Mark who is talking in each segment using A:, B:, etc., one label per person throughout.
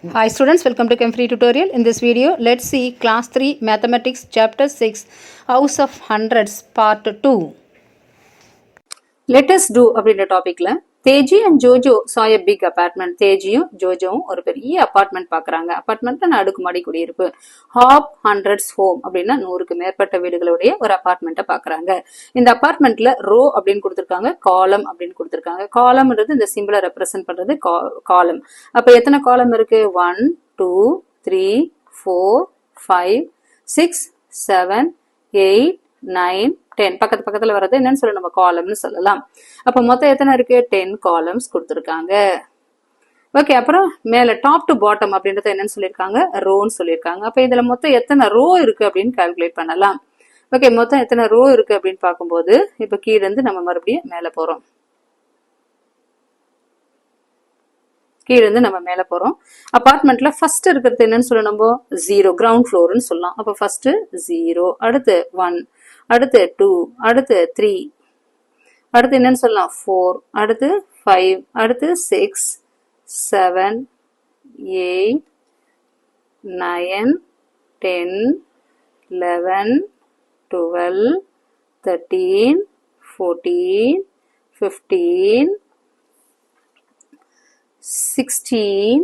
A: Hi students, welcome to Chem Free tutorial. In this video, let's see class 3 mathematics chapter 6 house of hundreds part 2. Let us do அப்படின்ற டாபிக்ல Teji and Jojo saw a big apartment. தேஜியும் ஜோஜோவும் ஒரு பெரிய apartment பாக்குறாங்க. அபார்ட்மெண்ட்ல அடுக்குமாடி குடியிருப்பு. Hop hundreds home அப்படின்னா 100க்கு மேற்பட்ட வீடுகளுடைய ஒரு அபார்ட்மெண்ட்டை பாக்குறாங்க. இந்த அபார்ட்மெண்ட்ல ரோ அப்படின்னு கொடுத்திருக்காங்க, காலம் அப்படின்னு கொடுத்திருக்காங்க. காலம்ன்றது இந்த சிம்பிளை ரெப்ரசென்ட் பண்றது காலம். அப்ப எத்தனை காலம் இருக்கு? 1 2 3 4 5 6 7 8 9 10 பக்கத்துல வர்றது என்னன்னு சொல்ல நம்ம காலம்னு சொல்லலாம். அப்ப மொத்தம் எத்தனை இருக்கு? 10 காலம்ஸ் கொடுத்துருக்காங்க. ஓகே, அப்புறம் மேல டாப் டு பாட்டம் அப்படின்றத என்னன்னு சொல்லியிருக்காங்க? ரோன்னு சொல்லியிருக்காங்க. அப்ப இதுல மொத்தம் எத்தனை ரோ இருக்கு அப்படின்னு கால்குலேட் பண்ணலாம். ஓகே, மொத்தம் எத்தனை ரோ இருக்கு அப்படின்னு பார்க்கும்போது இப்ப கீழ இருந்து நம்ம மறுபடியும் மேல போறோம். கீழ இருந்து நம்ம மேல போறோம். அபார்ட்மெண்ட்ல ஃபர்ஸ்ட் இருக்கிறது என்னன்னு சொல்ல நம்ம 0 கிரவுண்ட் ஃப்ளோர்னு சொல்லலாம். அப்ப ஃபர்ஸ்ட் 0, அடுத்து 1, அடுத்து 2, அடுத்து 3, அடுத்து என்னன்னு சொல்லலாம் 4, அடுத்து 5, அடுத்து 6, 7, 8, 9, 10, 11, 12, 13, 14, 15, 16,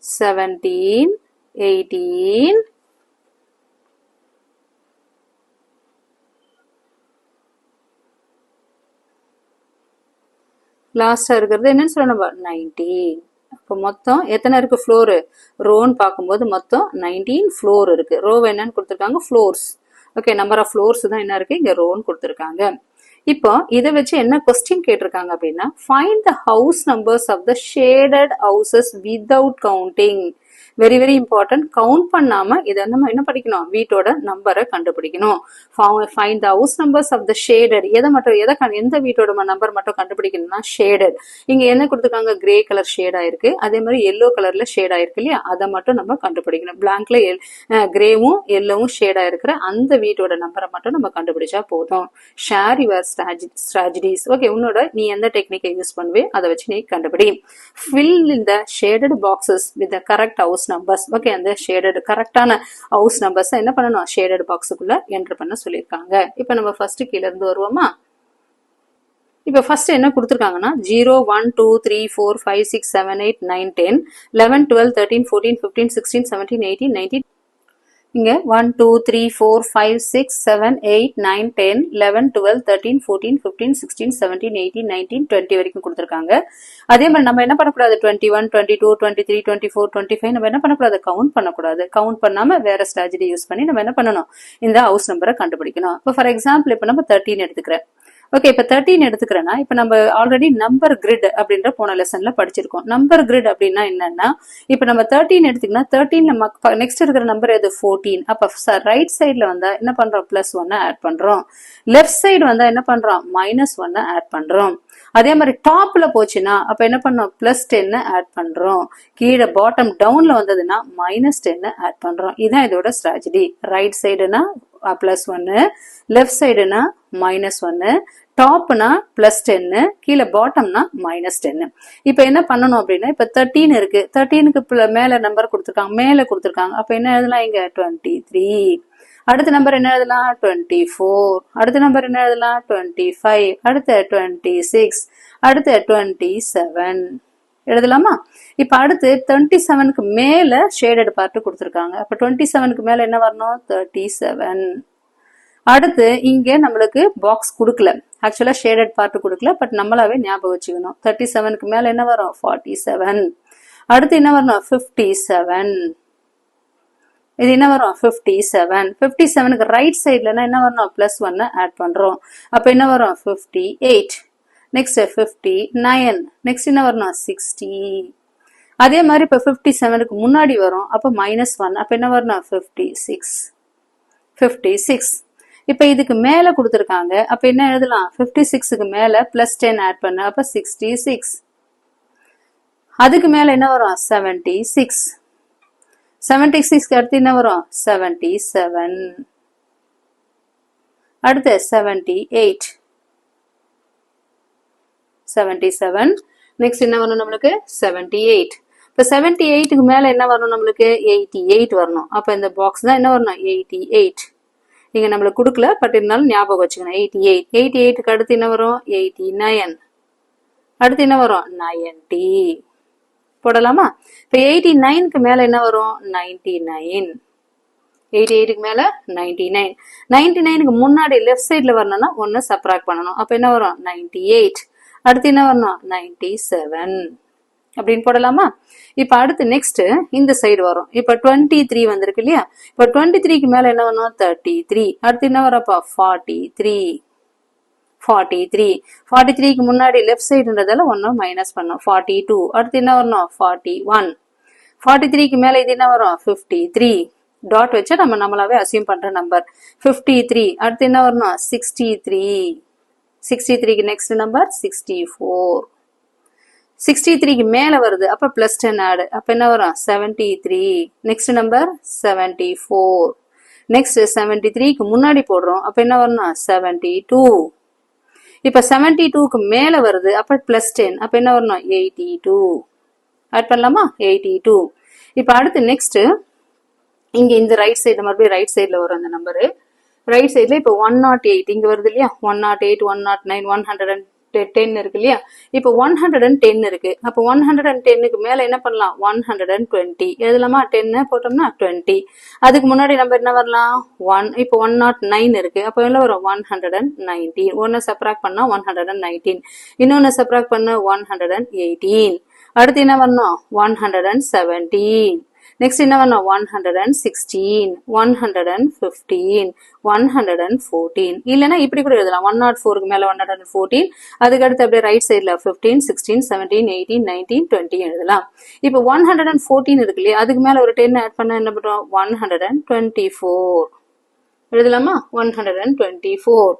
A: 17, 18, லாஸ்டா இருக்கிறது என்னன்னு சொல்லணும் 19. அப்போ மொத்தம் எத்தனை இருக்கு ஃப்ளோரு? ரோன்னு பார்க்கும்போது மொத்தம் 19 ஃப்ளோர் இருக்கு. ரோ என்னன்னு கொடுத்துருக்காங்க? Floors. Okay, number of floors தான் என்ன இருக்கு இங்க ரோன்னு கொடுத்துருக்காங்க. இப்போ இதை வச்சு என்ன கொஸ்டின் கேட்டிருக்காங்க அப்படின்னா, find the house numbers of the shaded houses without counting. Very very important. Count பண்ணாம இதை நம்ம என்ன படிக்கணும்? வீட்டோட நம்பரை கண்டுபிடிக்கணும். Find the house numbers of the shaded. எந்த வீட்டோட நம்பர் மட்டும் கண்டுபிடிக்கணும்னா ஷேடட். இங்க என்ன கொடுத்துருக்காங்க? கிரே கலர் ஷேட் ஆயிருக்கு, அதே மாதிரி எல்லோ கலர்ல ஷேட் ஆயிருக்கு இல்லையா? அதை மட்டும் நம்ம கண்டுபிடிக்கணும். பிளாங்க்ல கிரேவும் எல்லோவும் ஷேட் ஆயிருக்கிற அந்த வீட்டோட நம்பரை மட்டும் நம்ம கண்டுபிடிச்சா போதும். Share your strategies. ஓகே, நீ எந்த டெக்னிக்கை யூஸ் பண்ணுவே அதை வச்சு நீ கண்டுபிடி. fill in the shaded boxes with the correct house numbers. Okay, அந்த ஷேடட் கரெக்டான ஹவுஸ் நம்பர்ஸ் என்ன பண்ணணும்? ஷேடட் பாக்ஸுக்குள்ள என்டர் பண்ண சொல்லியிருக்காங்க. இப்ப நம்ம ஃபர்ஸ்ட் கீழ இருந்து வருவோமா? இப்ப ஃபர்ஸ்ட் என்ன கொடுத்துருக்காங்கன்னா 0 1 2 3 4 5 6 7 8 9 10 11 12 13 14 15 16 17 18 19. இங்க 1 2 3 4 5 6 7 8 9 10 11 12 13 14 15 16 17 18 19 20 வரைக்கும் கொடுத்துருக்காங்க. அதே மாதிரி நம்ம என்ன பண்ணக்கூடாது? 21 22 23 24 25 நம்ம என்ன பண்ணக்கூடாது? கவுண்ட் பண்ணக்கூடாது. கவுண்ட் பண்ணாம வேற ஸ்ட்ராட்டஜி யூஸ் பண்ணி நம்ம என்ன பண்ணணும்? இந்த ஹவுஸ் நம்பரை கண்டுபிடிக்கணும். இப்போ ஃபார் எக்ஸாம்பிள் இப்ப நம்ம 13 எடுத்துக்கிறேன். ஓகே, இப்ப 13 எடுத்துக்கிறேன்னா இப்ப நம்ம ஆல்ரெடி நம்பர் கிரிட் அப்படின்ற போன லெசன்ல படிச்சிருக்கோம். நம்பர் கிரிட் அப்படின்னா என்னன்னா, இப்ப நம்ம 13 எடுத்தீங்கன்னா 13 நெக்ஸ்ட் இருக்கிற நம்பர் எது? 14. அப்ப ரைட் சைட்ல வந்தா என்ன பண்றோம்? +1 ஆட் பண்றோம். லெஃப்ட் சைடு வந்தா என்ன பண்றோம்? -1 ஆட் பண்றோம். அதே மாதிரி டாப்ல போச்சுன்னா அப்ப என்ன பண்ணோம்? +10 ஆட் பண்றோம். கீழே பாட்டம் டவுன்ல வந்ததுன்னா -10 ஆட் பண்றோம். இதுதான் இதோட ஸ்ட்ராட்டஜி. ரைட் சைடுனா +1, லெஃப்ட் சைடுனா -1, டாப்னா +10, கீழே பாட்டம்னா -10. இப்ப என்ன பண்ணணும் அப்படின்னா, இப்ப 13 இருக்கு. 13க்கு மேல நம்பர் கொடுத்துருக்காங்க. அப்ப என்ன எழுதலாம்? இங்க 23. அடுத்த நம்பர் என்ன எழுதலாம்? 24. அடுத்த நம்பர் என்ன எழுதலாம்? 25. அடுத்த 26. அடுத்த 27 எழுதலாமா? இப்ப அடுத்து 27க்கு மேல ஷேடட் பார்ட் கொடுத்துருக்காங்க. அப்ப 27க்கு மேல என்ன வரணும்? 37. அடுத்து இங்க நம்மளுக்கு பாக்ஸ் கொடுக்கல, ஆக்சுவலா ஷேடட் பார்ட் கொடுக்கல, பட் நம்மளாவே ஞாபகம் வச்சுக்கணும். 37க்கு மேல என்ன வரும்? 47. அடுத்து என்ன வரணும்? 57. இது என்ன வரும்? 57. 57க்கு ரைட் சைட்ல என்ன வரணும்? +1 ஆட் பண்றோம். அப்ப என்ன வரும்? 58. நெக்ஸ்ட் 59. நெக்ஸ்ட் என்ன வரணும்? 60. அதே மாதிரி இப்ப 57க்கு முன்னாடி வரும். அப்ப -1. அப்ப என்ன வரணும்? 56. இப்ப இதுக்கு மேல கொடுத்துருக்காங்க. அப்ப என்ன எழுதலாம்? 56க்கு மேல +10 ஆட் பண்ண, அப்ப 66. அதுக்கு மேல என்ன வரும்? 76. 76க்கு அடுத்து என்ன வரும்? 77. அடுத்து 78. 77. நெக்ஸ்ட் என்ன வரும் நம்மளுக்கு? 78. இப்போ 78க்கு மேல என்ன வரணும் நம்மளுக்கு 88 வரணும். அப்ப இந்த பாக்ஸ் தான் என்ன வரணும் 88. இங்க நம்மளுக்கு கொடுக்கல, பட் இருந்தாலும் ஞாபகம் வச்சுக்கணும் 88. 88க்கு அடுத்து என்ன வரும் 89. அடுத்து என்ன வரும் 90 போடலாமா? இப்போ 89க்கு மேல என்ன வரும் 99. 88க்கு மேல 99. 99க்கு முன்னாடி லெஃப்ட் சைட்ல வரணும்னா ஒன்னு சப்ராக்ட் பண்ணணும். அப்ப என்ன வரும் 98. அடுத்து என்ன வரணும் 97 அப்படின்னு போடலாமா? இப்ப அடுத்து நெக்ஸ்ட் இந்த சைடு வரும். இப்ப 23 வந்திருக்கு இல்லையா? இப்ப 23க்கு மேல என்ன வரணும் 33. அடுத்து என்ன வரப்பா 43. 43க்கு முன்னாடி லெஃப்ட் சைடுன்றதால ஒன்னு மைனஸ் பண்ணும் 42. அடுத்து என்ன வரணும் 41. 43க்கு மேல இது என்ன வரும் 53. டாட் வச்சா நம்ம நம்மளாவே அசியூம் பண்ற நம்பர் 53. அடுத்து என்ன வரணும் 63. 63க்கு நெக்ஸ்ட் நம்பர் 64. 63க்கு மேல வருது, அப்ப பிளஸ் 10 ஆட், அப்ப என்ன வரும் 73. Next number 74. நெக்ஸ்ட் 73க்கு முன்னாடி போடுறோம், அப்ப என்ன வரணும் 72. இப்ப 72க்கு மேல வருது, அப்ப பிளஸ் 10, அப்ப என்ன வரணும் 82. ஆட் பண்ணலாமா 82. இப்ப அடுத்து நெக்ஸ்ட் இங்க இந்த ரைட் சைடு மறுபடியும் ரைட் சைட்ல வரும் அந்த நம்பரு. ரைட் சைட்ல இப்ப 108 இங்க வருது இல்லையா? 108, 109, 110 இருக்கு இல்லையா? இப்ப 110 இருக்கு. அப்ப 110க்கு மேல என்ன பண்ணலாம் 120 எழுதலாமா? 10 போட்டோம்னா 20. அதுக்கு முன்னாடி நம்பர் என்ன வரலாம் 1. இப்ப 109 இருக்கு. அப்ப என்ன வரும் 119. ஒன்னு சப்ராக்ட் பண்ணா 119, இன்னொன்னு சப்ராக்ட் பண்ண 118. அடுத்து என்ன வரணும் 117. நெக்ஸ்ட் என்ன வரணும் 116, 115, 114. இல்லைன்னா இப்படி கூட எழுதலாம் 104க்கு மேல 114. அதுக்கு அடுத்து அப்படியே ரைட் சைட்ல 15, 16, 17, 18, 19, 20 எழுதலாம். இப்போ 114 இருக்கு இல்லையா? அதுக்கு மேல ஒரு 10 ஆட் பண்ணா என்ன பண்றோம் 124 எழுதலாமா? 124.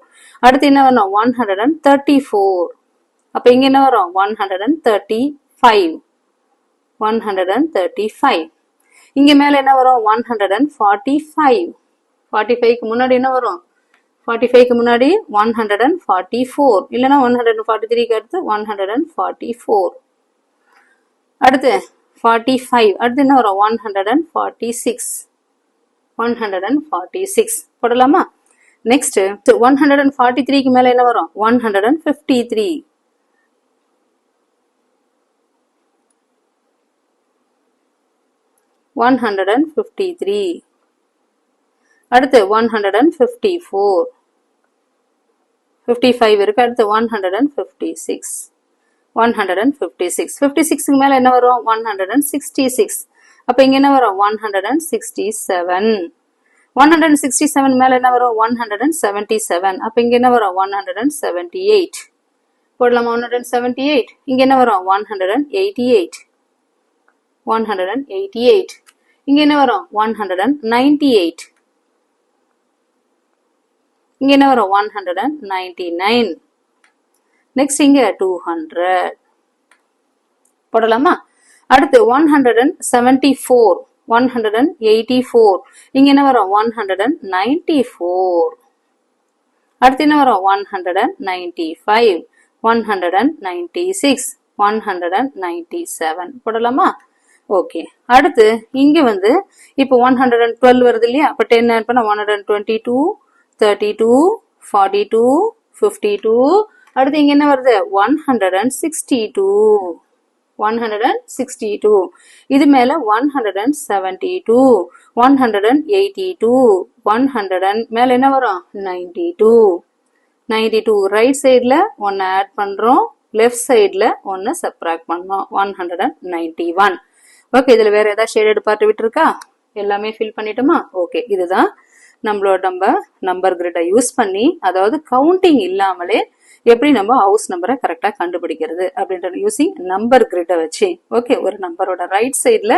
A: அடுத்து என்ன வரணும் 134. அப்ப இங்க என்ன வரும் 135. 135. இங்க மேல என்ன வரும் 145. 45க்கு முன்னாடி என்ன வரும் 45க்கு முன்னாடி 144. இல்லைன்னா 143க்கு அடுத்து 144. அடுத்து 45. அடுத்து என்ன வரும் 146. 146 போடலாமா? நெக்ஸ்ட் 143க்கு மேல என்ன வரும் 153. 153. அடுத்து 154. 55 இருக்கு. அடுத்து 156. 156. 56க்கு மேல என்ன வரும் 166. அப்ப இங்க என்ன வரும் 167. 167 மேல என்ன வரும் 177. அப்ப இங்க என்ன வரும் 178 போடலாமா? 178. இங்க என்ன வரும் 188. 188. இங்க என்ன வரும் 198. இங்க என்ன வரும் 199. நெக்ஸ்ட் இங்க 200 போடலாமா? அடுத்து 174. 184. இங்க என்ன வரும் 194. அடுத்து என்ன வரும் 195. 196. 197 போடலாமா? ஓகே. அடுத்து இங்க வந்து இப்போ 112 வருது இல்லையா? அப்ப 10 ஆட் பண்ணா 122, 32, 42, 52. அடுத்து இங்க என்ன வருது 162. 162. இது மேல 172, 182, 100 மேல என்ன வரும் 92. 92 ரைட் சைட்ல ஒன்னு ஆட் பண்றோம், லெஃப்ட் சைட்ல ஒன்னு சப்ராக்ட் பண்றோம் 191. ஓகே. இதுல வேற ஏதாவது ஷேடட் பார்ட் விட்டுருக்கா? எல்லாமே ஃபில் பண்ணிட்டோமா? ஓகே. இதுதான் நம்மளோட நம்பர் கிரிட்டை யூஸ் பண்ணி, அதாவது கவுண்டிங் இல்லாமலே எப்படி நம்ம ஹவுஸ் நம்பரை கரெக்டா கண்டுபிடிக்கிறது அப்படின்றது யூசிங் நம்பர் கிரிட்டை வச்சு. ஓகே. ஒரு நம்பரோட ரைட் சைட்ல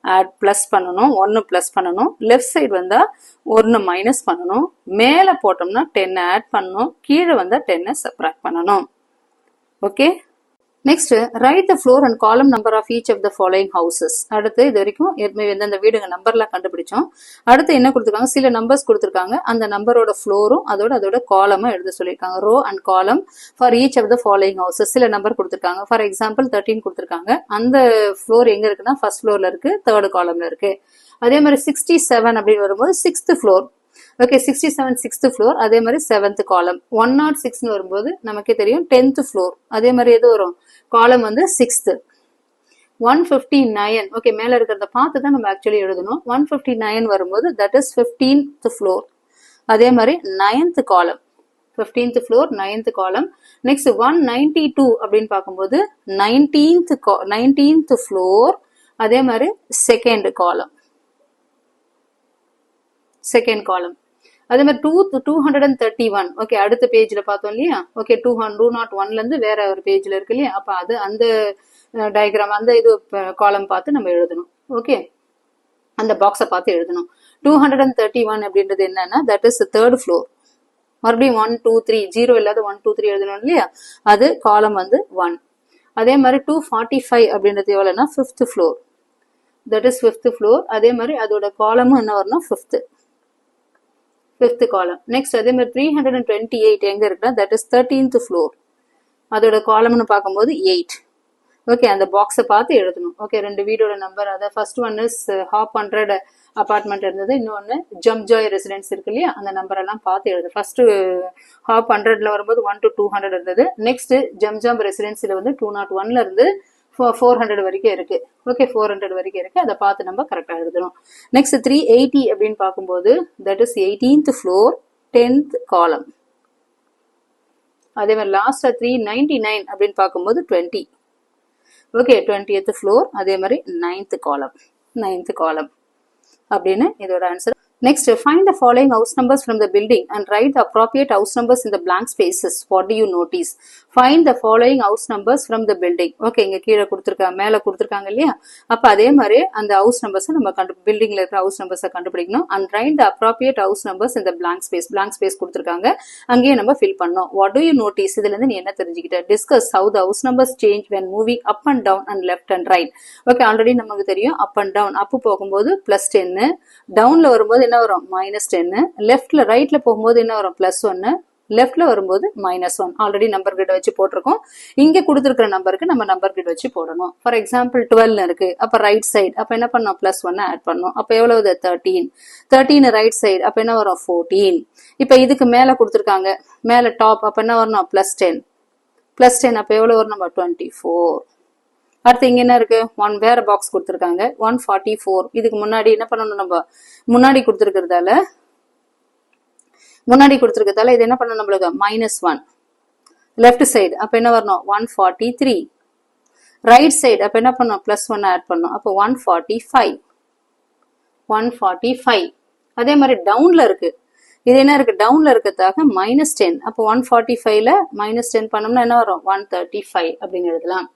A: ஆட் பிளஸ் பண்ணணும், 1 பிளஸ் பண்ணணும். லெஃப்ட் சைடு வந்தா 1 மைனஸ் பண்ணணும். மேல போட்டோம்னா 10 ஆட் பண்ணணும். கீழே வந்தா 10 சப்ராக்ட் பண்ணணும். Okay. Next write the floor and column number of each of the following houses. அடுத்து இது வரைக்கும் எந்தெந்த வீடுங்க நம்பர்லாம் கண்டுபிடிச்சோம். அடுத்து என்ன கொடுத்துருக்காங்க, சில நம்பர்ஸ் கொடுத்துருக்காங்க. அந்த நம்பரோட ஃப்ளோரும் அதோட காலமும் எழுத சொல்லியிருக்காங்க. Row and column for each of the following houses. சில நம்பர் கொடுத்துருக்காங்க. ஃபார் எக்ஸாம்பிள் 13 கொடுத்துருக்காங்க. அந்த ஃப்ளோர் எங்க இருக்குன்னா ஃபர்ஸ்ட் ஃப்ளோர்ல இருக்கு, தேர்ட் காலம்ல இருக்கு. அதே மாதிரி 67 அப்படின்னு வரும்போது 6th floor. Okay, 67 6th floor. அதே மாதிரி 7th காலம். 106 வரும்போது நமக்கே தெரியும் 10th ஃப்ளோர். அதே மாதிரி எது வரும், காலம் வந்து 6th. 159. ஓகே, மேல இருக்கிறத பார்த்து தான் நம்ம ஆக்சுவலி எழுதணும். 159 வரும்போது தட் இஸ் 15th ஃப்ளோர். அதே மாதிரி 9th காலம். 15th ஃப்ளோர் 9th காலம். நெக்ஸ்ட் 192 அப்படின்னு பார்க்கும்போது 19th ஃப்ளோர். அதே மாதிரி செகண்ட் காலம். அதே மாதிரி 231. ஓகே, அடுத்த பேஜ்ல பார்த்தோம் இல்லையா. ஓகே, 201ல இருந்து வேற ஒரு பேஜ்ல இருக்கு இல்லையா. அப்ப அது அந்த டயக்ராம் அந்த இது காலம் பார்த்து நம்ம எழுதணும். ஓகே, அந்த பாக்ஸை பார்த்து எழுதணும். 231 அப்படின்றது என்னன்னா தட் இஸ் தேர்ட் ஃப்ளோர். மறுபடியும் 1 2 3 0 இல்லாத 1 2 3 எழுதணும் இல்லையா. அது காலம் வந்து 1. அதே மாதிரி 245 அப்படின்றது எவ்வளவுனா 5th floor. That is 5th floor. அதே மாதிரி அதோட காலமும் என்ன வரணும் 5th காலம். நெக்ஸ்ட் அதே மாதிரி 328 எங்க இருக்குன்னா தட் இஸ் 13th ஃப்ளோர். அதோட காலம்னு பார்க்கும்போது 8. ஓகே, அந்த பாக்ஸை பார்த்து எழுதணும். ஓகே, ரெண்டு வீடோட நம்பர். அதை first one is half 100 apartment இருந்தது. இன்னொன்னு ஜம்ஜாய் ரெசிடென்ஸ் இருக்கு இல்லையா, அந்த நம்பர் எல்லாம் பார்த்து எழுது. ஃபர்ஸ்ட் ஹாப் 100ல வரும்போது 1 to 200 இருந்தது. நெக்ஸ்ட் ஜம்ஜாம் ரெசிடென்ஸ்ல வந்து 201ல இருந்து 400 வரைக்கும் இருக்கு. ஓகே, 400 வரைக்கும் இருக்கு. அதை பார்த்து நம்ம கரெக்டா எழுதணும். நெக்ஸ்ட் 380 அப்படின்னு பார்க்கும்போது that is 18th floor 10th காலம். அதே மாதிரி லாஸ்டா 399 அப்படின்னு பார்க்கும்போது 20. Okay, 20th floor. அதே மாதிரி 9th காலம் அப்படின்னு இதோட answer. Next, find the following house numbers from the building and write the appropriate house numbers in the blank spaces. What do you notice? Find the following house numbers from the building. Okay, இங்க கீழே கொடுத்திருக்காங்க, மேல கொடுத்திருக்காங்க இல்லையா. அப்ப அதே மாதிரி அந்த house numbers நம்ம பில்டிங்ல இருக்கிற house numbers கண்டுபிடிக்கணும். And write the appropriate house numbers in the blank space கொடுத்திருக்காங்க. அங்கேயே நம்ம fill பண்ணணும். What do you notice? இதுல இருந்து நீ என்ன தெரிஞ்சுக்கிட்ட? Discuss how the house numbers change when moving up and down and left and right. Okay, already நமக்கு தெரியும் up and down. up போகும்போது +10, downல வரும்போது என்ன வரும் -10, லெஃப்ட்ல ரைட்ல போகும்போது என்ன வரும் +1, லெஃப்ட்ல வரும்போது -1. ஆல்ரெடி நம்பர் கிரிட் வச்சு போட்டிருக்கோம். இங்க கொடுத்திருக்கிற நம்பருக்கு நம்ம நம்பர் கிரிட் வச்சு போடணும். ஃபார் எக்ஸாம்பிள் 12 இருக்கு. அப்ப ரைட் சைடு அப்ப என்ன பண்ணோம் +1 ஆட் பண்ணோம். அப்ப எவ்வளவு 13 ரைட் சைடு அப்ப என்ன வரும் 14. இப்ப இதுக்கு மேல கொடுத்திருக்காங்க, மேல டாப் அப்ப என்ன வரணும் +10 அப்ப எவ்வளவு வரும் நம்ம 24. அடுத்து இங்க என்ன இருக்கு, 1 வேற பாக்ஸ் கொடுத்திருக்காங்க 144. இதுக்கு முன்னாடி என்ன பண்ணணும், நம்ம முன்னாடி கொடுத்திருக்கிறதால இது என்ன பண்ணணும் நம்மளுக்கு -1. லெஃப்ட் சைடு அப்ப என்ன வரணும் 143. ரைட் சைடு அப்ப என்ன பண்ணணும் +1 ஆட் பண்ணணும். அப்போ 145. அதே மாதிரி டவுன்ல இருக்கு. இது என்ன இருக்கு, டவுன்ல இருக்கிறதாக -10. அப்போ 145ல -10 பண்ணோம்னா என்ன வரும் 135 அப்படின்னு எழுதலாம்.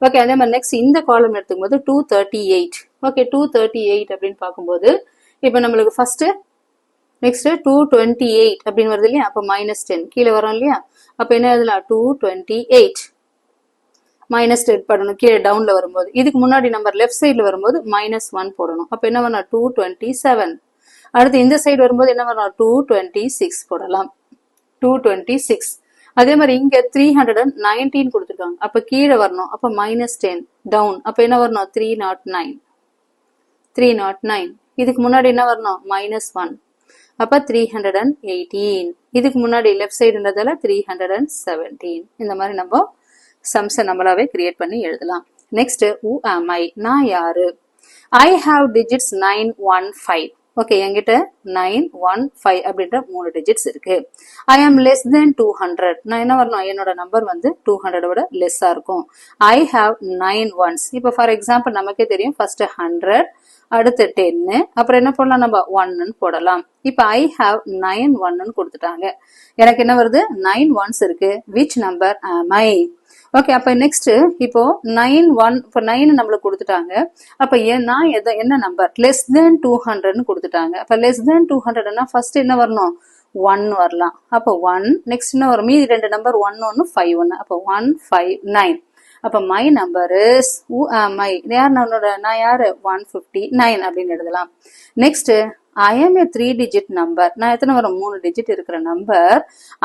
A: ஓகே, அதே மாதிரி நெக்ஸ்ட் இந்த காலம் எடுத்துக்கும் போது 238. ஓகே, 238 அப்படின்னு பார்க்கும்போது இப்போ நம்மளுக்கு ஃபர்ஸ்ட் நெக்ஸ்ட் 228 அப்படின்னு வருது இல்லையா. அப்போ -10 கீழே வரும் இல்லையா. அப்போ என்ன எழுதலாம் 228 -10 பண்ணணும் கீழே டவுன்ல வரும்போது. இதுக்கு முன்னாடி நம்பர் லெஃப்ட் சைட்ல வரும்போது -1 போடணும். அப்போ என்ன வரணும் 227. அடுத்து இந்த சைடு வரும்போது என்ன வரணும் 226 போடலாம். 226. அதே மாதிரி இங்க 319 கொடுத்துருக்காங்க. அப்ப கீழே வரணும். அப்ப -10 டவுன் அப்ப என்ன வரணும் 309. இதுக்கு முன்னாடி என்ன வரணும் -1 அப்ப 318. இதுக்கு முன்னாடி லெஃப்ட் சைடுன்றதால 317. இந்த மாதிரி நம்ம சம்ஸை நம்மளாவே கிரியேட் பண்ணி எழுதலாம். நெக்ஸ்ட் who am I, நான் யாரு. I have digits 915. ஓகே, என்கிட்ட 915 அப்படின்ற 3 டிஜிட்ஸ் இருக்கு. I am less than 200. நான் என்ன வரணும், என்னோட நம்பர் வந்து 200 விட லெஸ்ஸா இருக்கும். I have 9 ones. இப்போ ஃபார் எக்ஸாம்பிள் நமக்கே தெரியும் ஃபர்ஸ்ட் 100, அடுத்து 10, அப்புறம் என்ன போடலாம் நம்ம 1 போடலாம். இப்போ I have 9 1 கொடுத்துட்டாங்க. எனக்கு என்ன வருது 9 ones இருக்கு. which number am I? Okay, அப்ப நெக்ஸ்ட் இப்போ 9 இப்போ 9 நம்மளுக்கு கொடுத்துட்டாங்க. அப்ப நான் என்ன நம்பர் லெஸ் தென் 200 கொடுத்துட்டாங்க. அப்ப லெஸ் தென் 200னா ஃபர்ஸ்ட் என்ன வரணும் 1 வரலாம். அப்போ 1 நெக்ஸ்ட் என்ன வரும், மீதி ரெண்டு நம்பர் 1 1 5 1. அப்போ 159. அப்ப மை நம்பர் இஸ் மை யார் நான் யாரு 159 அப்படின்னு எழுதலாம். Next I am a 3-digit number. நான் எத்தனை வரும் 3 டிஜிட் இருக்கிற நம்பர்.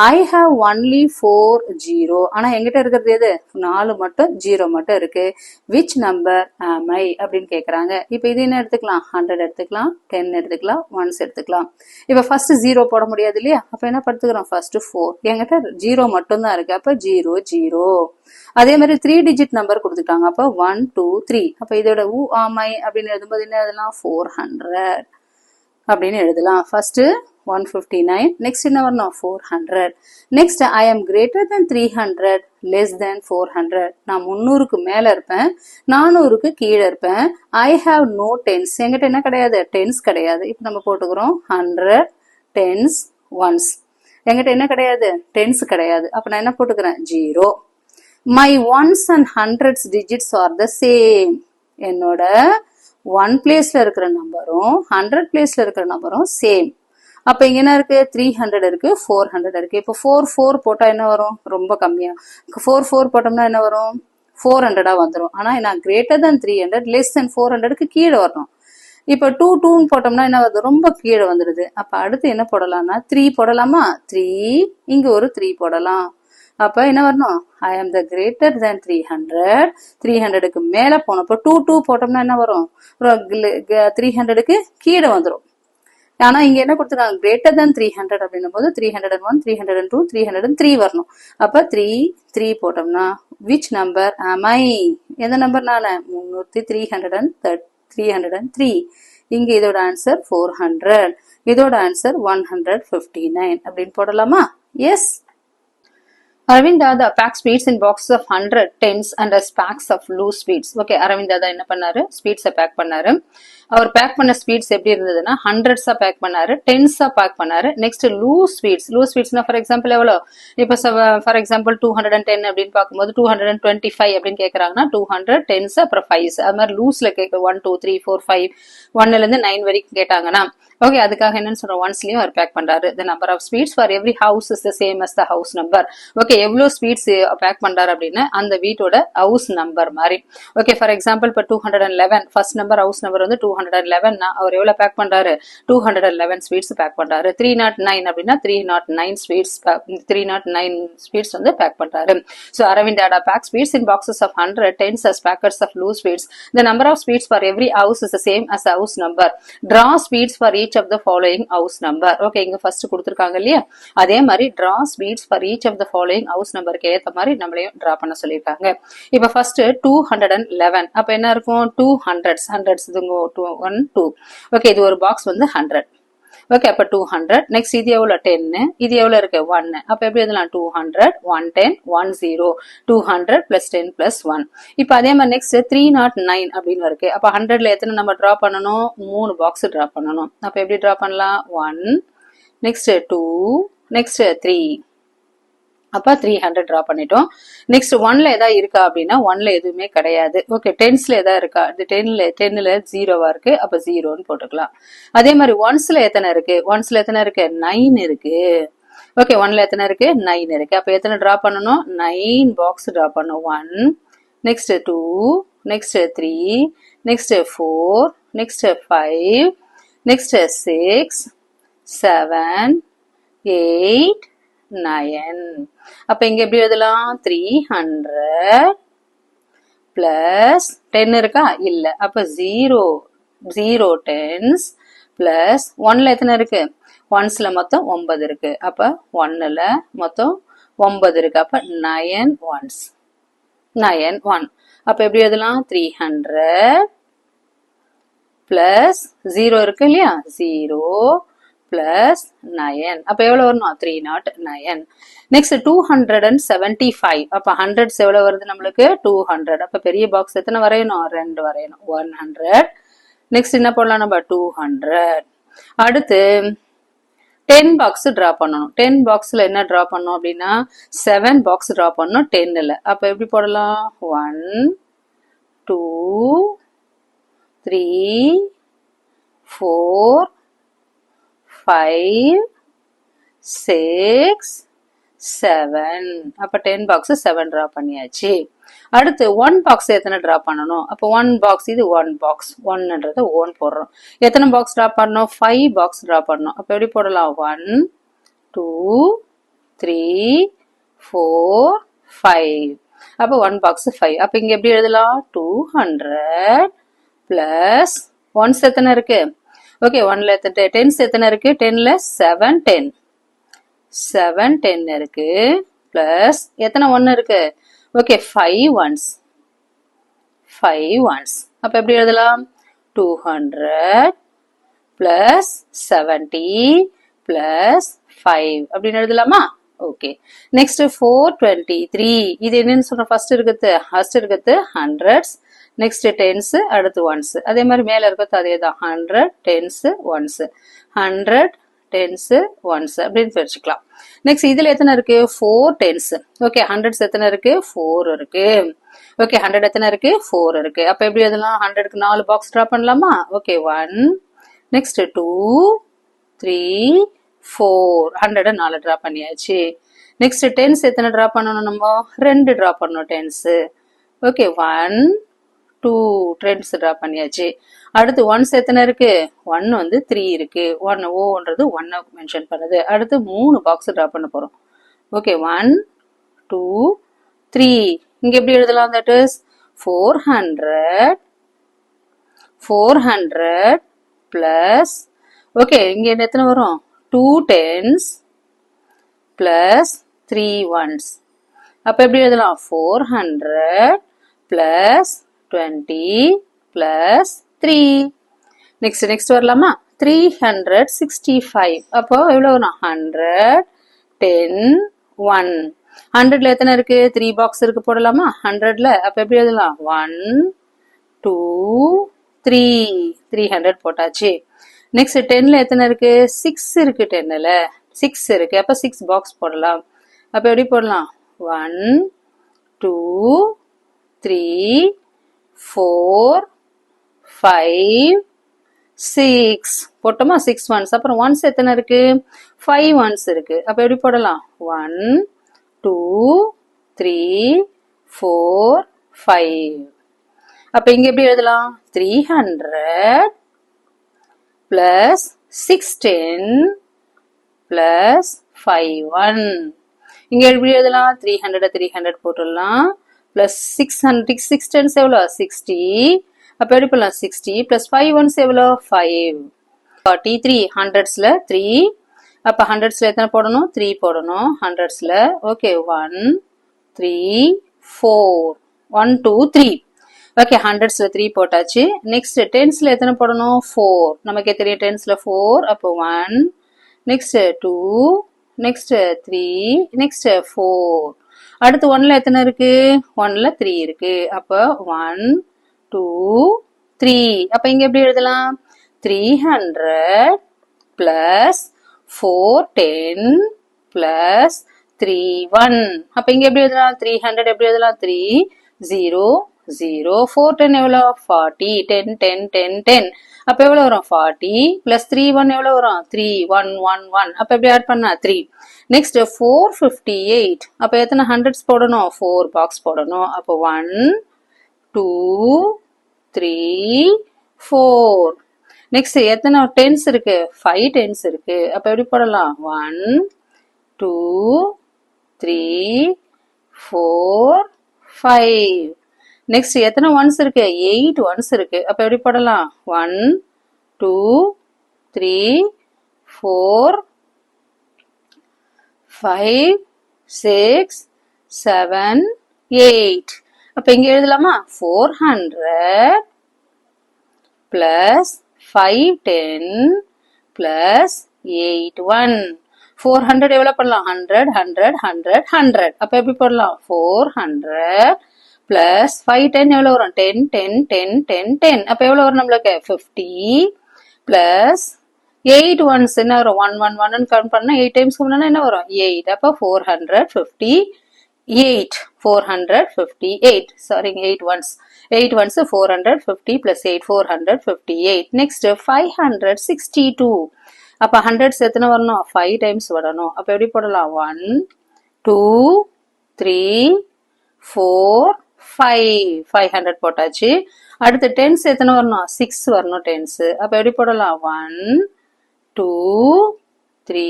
A: I have only 4 0. ஆனா எங்கிட்ட இருக்கிறது எது 4 மட்டும் 0 மட்டும் இருக்கு. Which number am I அப்படின்னு கேக்குறாங்க. இப்ப இது என்ன எடுத்துக்கலாம் 100 எடுத்துக்கலாம் 10 எடுத்துக்கலாம் 1s எடுத்துக்கலாம். இப்ப ஃபர்ஸ்ட் 0 போட முடியாது இல்லையா, அப்ப என்ன படுத்துக்கிறோம் ஃபர்ஸ்ட் 4. என்கிட்ட 0 மட்டும் தான் இருக்கு, அப்ப 0 0. அதே மாதிரி 3 டிஜிட் நம்பர் கொடுத்துட்டாங்க, அப்ப 1 2 3. அப்ப இதோட ஆமை அப்படின்னு எழுதும்போது என்ன எழுதலாம் 400 அப்படின்னு எழுதலாம். ஃபர்ஸ்ட் 159, நெக்ஸ்ட் என்ன வரணும் 400. நெக்ஸ்ட் ஐ ஆம் கிரேட்டர் தென் 300 லெஸ் தென் 400. நான் 300க்கு மேல இருப்பேன் 400க்கு கீழே இருப்பேன். ஐ ஹாவ் நோ டென்ஸ், என்கிட்ட என்ன கிடையாது டென்ஸ் கிடையாது. இப்போ நம்ம போட்டுக்கிறோம் 100 டென்ஸ் ஒன்ஸ். என்கிட்ட என்ன கிடையாது டென்ஸ் கிடையாது, அப்ப நான் என்ன போட்டுக்கிறேன் 0. My once and hundreds digits R the same. என்னோட 1 பிளேஸ்ல இருக்கிற நம்பரும் 100 பிளேஸ்ல இருக்கிற நம்பரும் சேம். அப்ப இங்க என்ன இருக்கு 300 இருக்கு 400 இருக்கு. இப்போ 4 போட்டா என்ன வரும் ரொம்ப கம்மியா. 4 போட்டோம்னா என்ன வரும் 400 வந்துடும். ஆனா நான் கிரேட்டர் than 300 லெஸ் than 400க்கு கீழே வரணும். இப்ப 2 போட்டோம்னா என்ன வருது ரொம்ப கீழே வந்துடுது. அப்ப அடுத்து என்ன போடலாம்னா 3 போடலாமா 3, இங்க ஒரு 3 போடலாம். அப்ப என்ன வரணும் ஐ ஆம் த கிரேட்டர் than 300. 300க்கு மேல போனோம். இப்போ 2 போட்டோம்னா என்ன வரும் 300க்கு கீழே வந்துடும். ஆனா இங்க என்ன கொடுத்துருக்காங்க கிரேட்டர் than 300 அப்படின்னும் போது 301 302 303 வரணும். அப்ப 3 போட்டோம்னா விச் நம்பர் am I, எந்த நம்பர் நானு 303. இங்க இதோட ஆன்சர் 400, இதோட ஆன்சர் 159 அப்படின்னு போடலாமா. S. Aravind Dada packed sweets in boxes of 100, 10s and as packs of loose sweets. Okay, Aravind Dada என்ன பண்ணாரு ஸ்வீட்ஸை பேக் பண்ணாரு. அவர் பேக் பண்ண ஸ்வீட்ஸ் எப்படி இருந்ததுன்னா 100s பேக் பண்ணாரு 10s பேக் பண்ணாரு. நெக்ஸ்ட் லூஸ் ஸ்வீட்ஸ்னா ஃபார் எக்ஸாம்பிள் எவ்வளோ இப்போ ஃபார் எக்ஸாம்பிள் 210 அப்படின்னு பார்க்கும்போது 225 அப்படின்னு கேட்கறாங்கன்னா 200 10s அப்புறம் 5s. அது மாதிரி லூஸ்ல கேட்க 1 2 3 4 5 1ல இருந்து 9 வரைக்கும் கேட்டாங்கன்னா ஓகே அதுக்காக என்னன்னு சொல்றோம் ஒன்ஸ்லயும் அவர் பேக் பண்றாரு. the number of sweets for every house is the same as the house number. Okay எவ்வளவு ஸ்வீட்ஸ் பேக் பண்றாரு அப்படின்னு அந்த வீட்டோட ஹவுஸ் நம்பர் மாதிரி. ஓகே ஃபார் எக்ஸாம்பிள் இப்போ 211 ஃபர்ஸ்ட் நம்பர் ஹவுஸ் நம்பர் வந்து 211 அவர் எவ்வளவு பேக் பண்றாரு 211 ஸ்வீட்ஸ் பேக் பண்றாரு. 309 அப்படின்னா 309 ஸ்வீட்ஸ் வந்து பேக் பண்றாரு. So Aravind Dada packed sweets in boxes of 100, 10s as packets of loose sweets. The number of sweets for every house is the same as the house number. Draw sweets for each of the following house number. Okay இங்க first கொடுத்துருக்காங்க இல்லையா, அதே மாதிரி draw sweets for each of the following house numberக்கு ஏத்த மாதிரி நம்மளையும் draw பண்ண சொல்லியிருக்காங்க. இப்ப ஃபர்ஸ்ட் 211 அப்ப என்ன இருக்கும் 200s இதுங்க 1 2. ஓகே இது ஒரு பாக்ஸ் வந்து 100. ஓகே அப்ப 200. நெக்ஸ்ட் இது எவ்வளவு 10, இது எவ்வளவு இருக்கு 1. அப்ப எப்படி எழுதலாம் 200 110 10 200 plus 10 plus 1. இப்ப அதே மாதிரி நெக்ஸ்ட் 309 அப்படின்னு இருக்கு. அப்ப 100ல எத்தனை நம்ம டிரா பண்ணணும் 3 பாக்ஸ் டிரா பண்ணணும். அப்ப எப்படி டிரா பண்ணலாம் 1 நெக்ஸ்ட் 2 நெக்ஸ்ட் 3. அப்ப 300 டிரா பண்ணிட்டோம். நெக்ஸ்ட் 1ல ஏதாவது இருக்கா அப்படின்னா 1ல எதுவுமே கிடையாது. ஓகே 10ஸ்ல ஏதாவது இருக்கா, இது 10ல 0வா இருக்கு, அப்ப 0ன்னு போட்டுக்கலாம். அதே மாதிரி 1ஸ்ல எத்தனை இருக்கு 9 இருக்கு. ஓகே 1ல எத்தனை இருக்கு 9 இருக்கு. அப்ப எத்தனை டிரா பண்ணணும் 9 பாக்ஸ் டிரா பண்ணணும். 1 next 2 next 3 next 4 next 5 next 6 7 8 9. அப்ப இங்க எப்படி எழுதலாம் 300 பிளஸ் 10 இருக்கா இல்ல, அப்ப 0 10s பிளஸ் 1ல எத்தனை இருக்கு 1ஸ்ல மொத்தம் 9 இருக்கு. அப்ப 1ல மொத்தம் 9 இருக்கு. அப்ப 9 1s 9 1. அப்ப எப்படி எழுதலாம் 300 பிளஸ் 0 இருக்கு இல்லையா 0 பிளஸ் 9. அப்ப எவ்வளவு வரணும் 309. நெக்ஸ்ட் 275. அப்ப 100s எவ்வளவு வருது நம்மளுக்கு 200. அப்ப பெரிய பாக்ஸ் எத்தனை வரையணும் 2 வரையணும் 100. நெக்ஸ்ட் என்ன போடலாம் நம்ம 200. அடுத்து 10 பாக்ஸ் டிரா பண்ணணும். 10 பாக்ஸ்ல என்ன டிரா பண்ணணும் அப்படின்னா 7 பாக்ஸ் டிரா பண்ணணும் 10ல. அப்ப எப்படி போடலாம் 1 2 3 4 5 6 7. அப்ப 10 பாக்ஸ் 7 டிரா பண்ணியாச்சு. அடுத்து ஒன் பாக்ஸ் எத்தனை டிரா பண்ணணும்? அப்போ ஒன் பாக்ஸ், இது ஒன் பாக்ஸ், ஒன்னுன்றத ஓன் போடுறோம். எத்தனை பாக்ஸ் டிரா பண்ணணும்? 5 பாக்ஸ் டிரா பண்ணணும். அப்போ எப்படி போடலாம்? 1 2 3 4 5. அப்போ ஒன் பாக்ஸ் 5. அப்போ இங்க எப்படி எழுதலாம்? 200 பிளஸ் ஒன்ஸ் எத்தனை இருக்கு? ஓகே, ஒன்ல எத்தனை? டென்ஸ் எத்தனை இருக்கு? 10ல 7 10 7 10 இருக்கு. பிளஸ் எத்தனை ஒன்னு இருக்கு? Okay, 5 once 5 once. அப்ப எப்படி எழுதலாம்? 200 பிளஸ் 70 பிளஸ் 5 அப்படின்னு எழுதலாமா? Okay, next 423. இது என்னன்னு சொல்ற? ஃபர்ஸ்ட் இருக்கிறது ஹண்ட்ரட்ஸ், நெக்ஸ்ட் டென்ஸ், அடுத்து ஒன்ஸ். அதே மாதிரி மேல இருக்கிறது அதே தான், 100 டென்ஸ் ஒன்ஸ், 100 டென்ஸ் ஒன்ஸ் அப்படின்னு வச்சுக்கலாம். நெக்ஸ்ட் இதுல எத்தனை இருக்கு? 4 டென்ஸ். ஓகே, ஹண்ட்ரட்ஸ் எத்தனை இருக்கு? 4 இருக்கு. ஓகே, 100 எத்தனை இருக்கு? 4 இருக்கு. அப்ப எப்படி எழுதலாம்? 100க்கு 4 பாக்ஸ் டிரா பண்ணலாமா? ஓகே, 1 நெக்ஸ்ட் 2 3 4 100 4 டிரா பண்ணியாச்சு. நெக்ஸ்ட் டென்ஸ் எத்தனை டிரா பண்ணணும்? நம்ம 2 டிரா பண்ணணும் டென்ஸ். ஓகே, 1 2 டென்ஸ் டிரா பண்ணியாச்சு. அடுத்து ஒன்ஸ் எத்தனை இருக்கு? 1 வந்து 3 இருக்கு. 1 ஓன்றது 1 மென்ஷன் பண்ணுது. அடுத்து 3 பாக்ஸ் டிரா பண்ண போறோம். ஓகே, 1 2 3. இங்க எப்படி எழுதலாம்? தட் இஸ் 400 பிளஸ் ஓகே, இங்க எத்தனை வரும்? 2 டென்ஸ் பிளஸ் 3 ஒன்ஸ். அப்ப எப்படி எழுதலாம்? 400 பிளஸ் 20 பிளஸ் 3. நெக்ஸ்ட் வரலாமா? 365. அப்போ எவ்வளவு வரும்? 100 10 1. 100ல எத்தனை இருக்கு? 3 பாக்ஸ் இருக்கு, போடலாமா 100ல? அப்ப எப்படி எழுதலாம்? 1 2 3 300 போட்டாச்சு. நெக்ஸ்ட் 10ல எத்தனை இருக்கு? 6 இருக்கு. 10ல 6 இருக்கு. அப்ப 6 பாக்ஸ் போடலாம். அப்ப எப்படி போடலாம்? 1 2 3 4 5 6 போட்டோமா? 6 ஒன்ஸ். அப்புறம் ஒன்ஸ் எத்தனை இருக்கு? 5 ஒன்ஸ் இருக்கு. அப்ப எப்படி போடலாம்? 1 2 3 4 5. அப்ப இங்க எப்படி எழுதலாம்? 300 பிளஸ் 610 பிளஸ் 51. இங்க எப்படி எழுதலாம்? 300 300 போட்டுடலாம். பிளஸ் 600 6 டென்ஸ் எவ்வளோ? 60. அப்ப எப்படி போடலாம்? 60 பிளஸ் 5 ஒன்ஸ் எவ்வளோ? 5 43. ஹண்ட்ரட்ஸ்ல 3. அப்ப ஹண்ட்ரட்ஸ்ல எத்தனை போடணும்? 3 போடணும் ஹண்ட்ரட்ஸ்ல. ஓகே, 1 3 4 1 2 3. ஓகே, ஹண்ட்ரட்ஸ்ல 3 போட்டாச்சு. நெக்ஸ்ட் டென்ஸ்ல எத்தனை போடணும்? 4. நமக்கே தெரியும் டென்ஸ்ல 4. அப்போ 1 நெக்ஸ்ட் 2 நெக்ஸ்ட் 3 நெக்ஸ்ட் 4. அடுத்து 1ல எத்தனை இருக்கு? 1ல 3 இருக்கு. அப்போ 1 2 3. அப்ப இங்க எப்படி எழுதலாம்? 300 பிளஸ் 410 பிளஸ் 3 1. அப்ப இங்க எப்படி எழுதலாம்? 300 எப்படி எழுதலாம்? 3 0 0 410 எவ்வளோ? 40 10 10 10 10. அப்ப எவ்வளவு வரும்? 40 பிளஸ் 3 1 எவ்வளவு வரும்? 3 1 1 1. அப்ப எப்படி ஆட் பண்ணா? 3. நெக்ஸ்ட் 458. அப்ப எத்தனை ஹண்ட்ரட்ஸ் போடணும்? 4 பாக்ஸ் போடணும். அப்போ 1 2 3 4. நெக்ஸ்ட் எத்தனை டென்ஸ் இருக்கு? 5 டென்ஸ் இருக்கு. அப்ப எப்படி போடலாம்? 1 2 3 4 5. நெக்ஸ்ட் எத்தனை ஒன்ஸ் இருக்கு? 8 ஒன்ஸ் இருக்கு. அப்ப எப்படி போடலாம்? 1 2 3 4 5 6 7 8. அப்ப இங்க எழுதலாமா? 400 பிளஸ் 510 பிளஸ் 81. 400 எவ்வளவு பண்ணலாம்? 100 100 100 100. அப்ப எப்படி போடலாம்? 400 பிளஸ் 510 எவ்வளவு வரும்? 10 10 10 10 10. அப்ப எவ்வளவு வரும் நம்மளுக்கு? 50 பிளஸ் 8 ஒன்ஸ் என்ன வரும்? 1 1 1 கவுண்ட் பண்ணா 8 டைம்ஸ் பண்ணா என்ன வரும்? 8. அப்ப 458 458. Sorry, 8 once 8 once 450 plus 8 458. Next 562. அப்ப ஹண்ட்ரட்ஸ் எத்தனை வரணும்? 5 டைம்ஸ் வரணும். அப்ப எப்படி போடலாம்? 1 2 3 4 500 போட்டாச்சு. அடுத்து டென்ஸ் எத்தனை வரணும்? 6 வரணும் டென்ஸ். அப்ப எப்படி போடலாம்? 1 2 3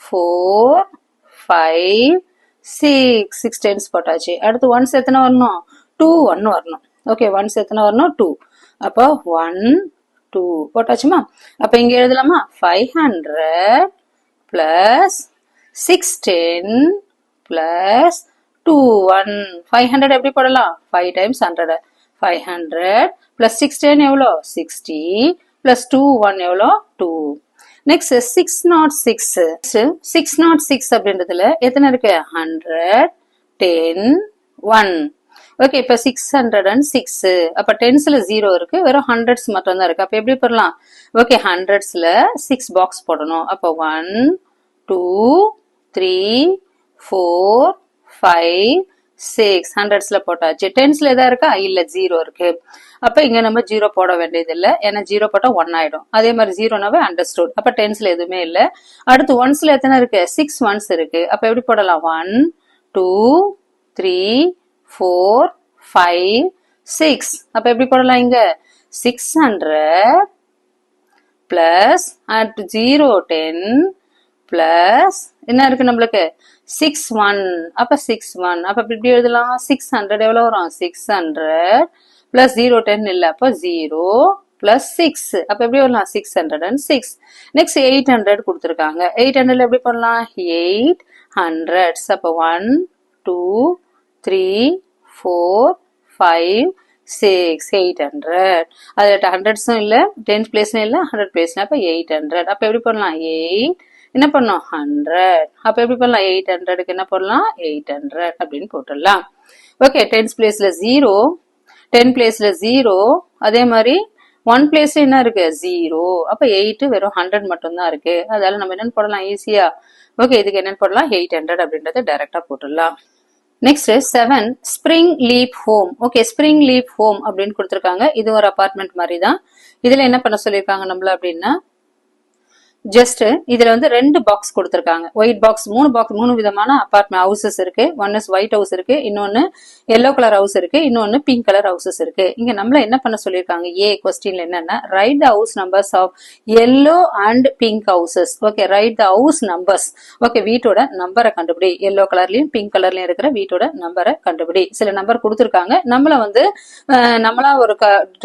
A: 4 5 6 டென்ஸ் போட்டாச்சு. அடுத்து ஒன்ஸ் எத்தனை வரணும்? 2 1 வரணும். ஓகே, ஒன்ஸ் எத்தனை வரணும்? 2. அப்போ 1 2 போட்டாச்சுமா. அப்ப இங்க எழுதலாமா? 500 plus 610 plus 2 1. 500 எப்படி போடலாம்? 5 times 100. 500 plus 610 எவ்வளோ? 60 plus 2 1 எவ்வளோ? 2. நெக்ஸ்ட் 606. 606 அப்படின்றதுல எத்தனை இருக்கு? 100 10 1. ஓகே, இப்ப 606. அப்ப டென்ஸ்ல 0 இருக்கு, வெறும் ஹண்ட்ரட்ஸ் மட்டும் தான் இருக்கு. அப்ப எப்படி போடலாம்? ஓகே, ஹண்ட்ரட்ஸ்ல 6 பாக்ஸ் போடணும். அப்ப 1 2 3 4 5 6 ஹண்ட்ரட்ஸ்ல போட்டாச்சு. டென்ஸ்ல எதா இருக்கா? இல்ல, 0 இருக்கு. அப்ப இங்க நம்ம 0 போட வேண்டியது இல்ல, ஏன்னா 0 போட்டா 1 ஆயிடும். அதே மாதிரி 0நாவே அண்டர்ஸ்டுட். அப்ப டென்ஸ்ல எதுவுமே இல்ல. அடுத்து ஒன்ஸ்ல எத்தனை இருக்கு? 6 ஒன்ஸ் இருக்கு. அப்ப எப்படி போடலாம்? 1 2 3 4 5 6. அப்ப எப்படி போடலாம்? இங்க 600 plus at 0 10 plus என்ன இருக்கு நம்மளுக்கு? 6 1. அப்ப 6 1. அப்ப எப்படி எழுதலாம்? 600 எவ்வளவு வரும்? 600 plus 0 10 இல்ல, அப்ப 0 plus 6. அப்ப எப்படி வரலாம்? 606. நெக்ஸ்ட் 800 கொடுத்திருக்காங்க. 800 எப்படி பண்ணலாம்? 8 hundreds. அப்ப 1 2 3 4 5 6 800. அதுல ஹண்ட்ரட்ஸும் இல்ல, 10 பிளேஸ்ல இல்ல, 100 பிளேஸ்ல. அப்ப 800. அப்ப எப்படி பண்ணலாம்? 8 என்ன பண்ணோம்? 100. அப்ப எப்படி பண்ணலாம்? 800க்கு என்ன பண்ணலாம்? 800 அப்படின்னு போட்டுடலாம். ஓகே, 10 பிளேஸ்ல 0, 10 பிளேஸ்ல 0. அதே மாதிரி 1 பிளேஸ்ல என்ன இருக்கு? 0. அப்ப 8 வெறும் 100 மட்டும் தான் இருக்கு. அதனால நம்ம என்னன்னு போடலாம்? ஈஸியா. ஓகே, இதுக்கு என்னன்னு போடலாம்? 800 அப்படின்றத டைரக்டா போட்டுடலாம். Next 7 spring leap home. Okay, spring leap home அப்படின்னு கொடுத்துருக்காங்க. இது ஒரு அபார்ட்மெண்ட் மாதிரி தான். இதுல என்ன பண்ண சொல்லியிருக்காங்க நம்மள அப்படின்னா, ஜஸ்ட் இதுல வந்து 2 பாக்ஸ் கொடுத்திருக்காங்க. ஒயிட் பாக்ஸ் 3 விதமான அபார்ட்மெண்ட் ஹவுசஸ் இருக்கு. ஒன் இஸ் ஒயிட் ஹவுஸ் இருக்கு, இன்னொன்னு எல்லோ கலர் ஹவுஸ் இருக்கு, இன்னொன்னு பிங்க் கலர் ஹவுசஸ் இருக்கு. இங்க நம்மள என்ன பண்ண சொல்லியிருக்காங்க? கொஸ்டின்ல என்னன்னா, write the house numbers of yellow and pink houses. Okay, write the house numbers. Okay, வீட்டோட நம்பரை கண்டுபிடி. எல்லோ கலர்லயும் பிங்க் கலர்லயும் இருக்கிற வீட்டோட நம்பரை கண்டுபிடி. சில நம்பர் கொடுத்திருக்காங்க. நம்மள வந்து நம்மளா ஒரு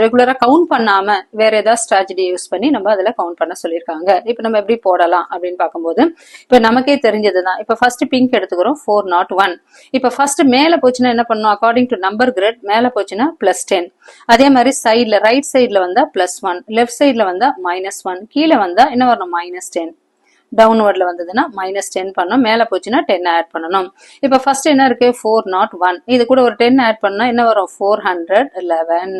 A: ரெகுலரா கவுண்ட் பண்ணாம வேற ஏதாவது ஸ்ட்ராட்டஜி யூஸ் பண்ணி நம்ம அதுல கவுண்ட் பண்ண சொல்லியிருக்காங்க. இப்ப நம்ம எப்படி போடலாம் அப்படின்னு பார்க்கும்போது, இப்ப நமக்கே தெரிஞ்சதுதான். இப்ப ஃபர்ஸ்ட் பிங்க் எடுத்துக்கிறோம், 401. இப்ப ஃபர்ஸ்ட் மேல போச்சுன்னா என்ன பண்ணும்? அக்கார்டிங் டு நம்பர் கிரிட் மேல போச்சுன்னா +10. அதே மாதிரி சைட்ல ரைட் சைட்ல வந்தா +1, லெஃப்ட் சைட்ல வந்தா -1, கீழே வந்தா என்ன வரணும்? -10. டவுன்வர்ட்ல வந்ததுன்னா -10 பண்ணணும், மேல போச்சுன்னா 10 ஆட் பண்ணணும். இப்ப ஃபர்ஸ்ட் என்ன இருக்கு? 401. இது கூட ஒரு 10 ஆட் பண்ணா என்ன வரும்? 411.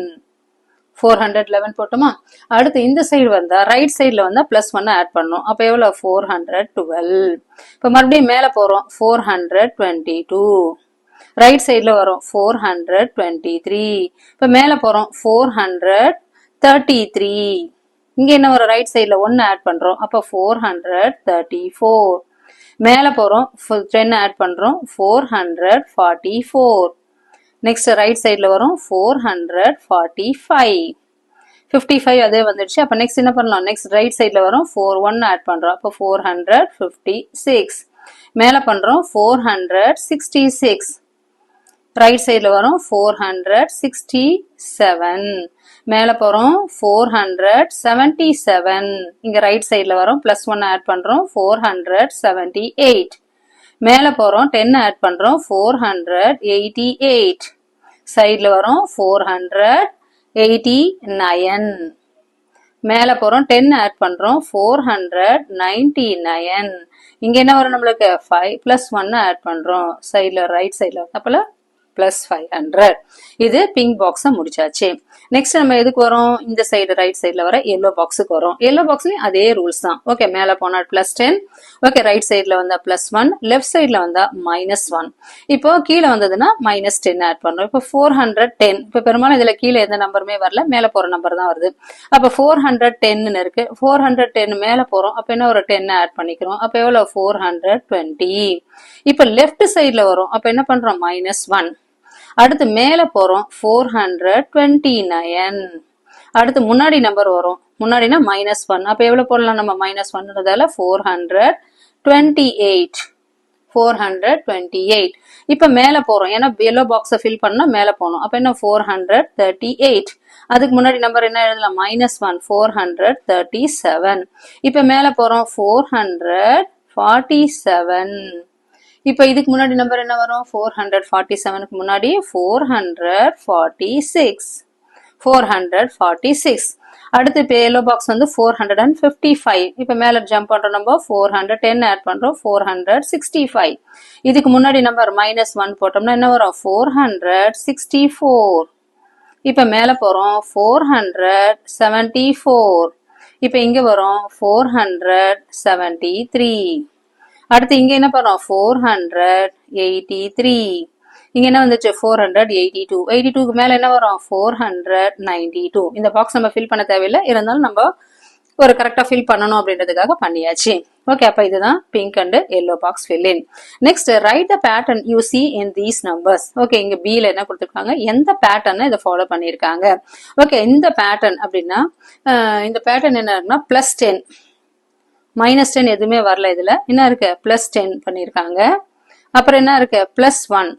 A: 411 போட்டோமா? அடுத்து இந்த சைடு வந்தா ரைட் சைட்ல வந்தா +1 ஆட் பண்ணணும். அப்ப எவ்வளவு? 412. இப்ப மறுபடியும் மேல போறோம், 422. ரைட் சைட்ல வரும் 423. இப்ப மேல போறோம் 433. இங்க என்ன வரும்? ரைட் சைட்ல 1 ஆட் பண்றோம், அப்ப 434. மேல போறோம் 10 ஆட் பண்றோம், 444. நெக்ஸ்ட் ரைட் சைட்ல வரும் 445. 55 அதே வந்துடுச்சு. அப்ப நெக்ஸ்ட் என்ன பண்ணலாம்? நெக்ஸ்ட் ரைட் சைட்ல வரும் 41 ஆட் பண்றோம், அப்ப 456. மேல பண்றோம் 466. ரைட் சைட்ல வரும் 467. மேல போறோம் 477. இங்க ரைட் சைட்ல வரும் +1 ஆட் பண்றோம், 478. மேல போறோம் 10 ஆட் பண்றோம், 488. சைட்ல வரும் 489. மேல போறோம் 10 ஆட் பண்றோம், 499. இங்க என்ன வரும் நம்மளுக்கு? 5 +1 ஆட் பண்றோம், சைட்ல ரைட் சைட்ல அப்பல +500. இது பிங்க் பாக்ஸ முடிச்சாச்சு. நெக்ஸ்ட் நம்ம எதுக்கு வரோம்? இந்த சைடு ரைட் சைட்ல வர எல்லோ பாக்ஸுக்கு வரும். எல்லோ பாக்ஸ்லயும் அதே ரூல்ஸ் தான். ஓகே, மேல போனா +10. ஓகே, ரைட் சைட்ல வந்தா +1, லெஃப்ட் சைட்ல வந்தா -1. இப்போ கீழே வந்ததுன்னா -10 ஆட் பண்றோம். இப்போ 410. இப்ப பெரும்பாலும் இதுல கீழே எந்த நம்பருமே வரல, மேல போற நம்பர் தான் வருது. அப்ப 410 இருக்கு. 410 மேல போறோம், அப்ப என்ன ஒரு 10 ஆட் பண்ணிக்கிறோம், அப்ப எவ்வளவு? 420. இப்ப லெஃப்ட் சைட்ல வரும், அப்ப என்ன பண்றோம்? -1. அடுத்து மேல போறோம் 429. அடுத்து முன்னாடி நம்பர் வரும், முன்னாடினா -1. அப்ப எவ்வளவு போடலாம் நம்ம? -1ன்றதால 428. 428. இப்ப மேல போறோம், ஏன்னா எல்லோ பாக்ஸை ஃபில் பண்ணா மேல போகணும். அப்ப என்ன? 438. அதுக்கு முன்னாடி நம்பர் என்ன எழுதலாம்? -1. 437. இப்ப மேல போறோம் 447. இப்ப இதுக்கு முன்னாடி நம்பர் என்ன வரும்? 447க்கு முன்னாடி 446. 446. அடுத்து இப்ப எல்லோ பாக்ஸ் வந்து 455. இப்ப மேல ஜம்ப் பண்றோம், நம்ம 410 ஆட் பண்றோம், 465. இதுக்கு முன்னாடி நம்பர் -1 போட்டோம்னா என்ன வரும்? 464. இப்ப மேல போறோம் 474. இப்ப இங்க வரும் 473. அடுத்து இங்க என்ன பண்றோம்? 483. இங்க என்ன வந்துச்சு? 482. 82க்கு மேல என்ன வரும்? 492. இந்த பாக்ஸ் நம்ம ஃபில் பண்ண தேவையில்லை, இருந்தாலும் நம்ம ஒரு கரெக்டா ஃபில் பண்ணணும் அப்படின்றதுக்காக பண்ணியாச்சு. ஓகே, அப்ப இதுதான் pink and yellow box fill in. Next, write the pattern you see in these numbers. Okay, இங்க B ல என்ன கொடுத்திருக்காங்க? எந்த பேட்டர்னை இதை ஃபாலோ பண்ணிருக்காங்க? ஓகே, இந்த பேட்டர்ன் அப்படின்னா இந்த பேட்டர்ன் என்ன இருக்குன்னா +10, -10 எதுவுமே வரல. இதுல என்ன இருக்கு? +10 பண்ணிருக்காங்க. அப்புறம் என்ன இருக்கு? +1.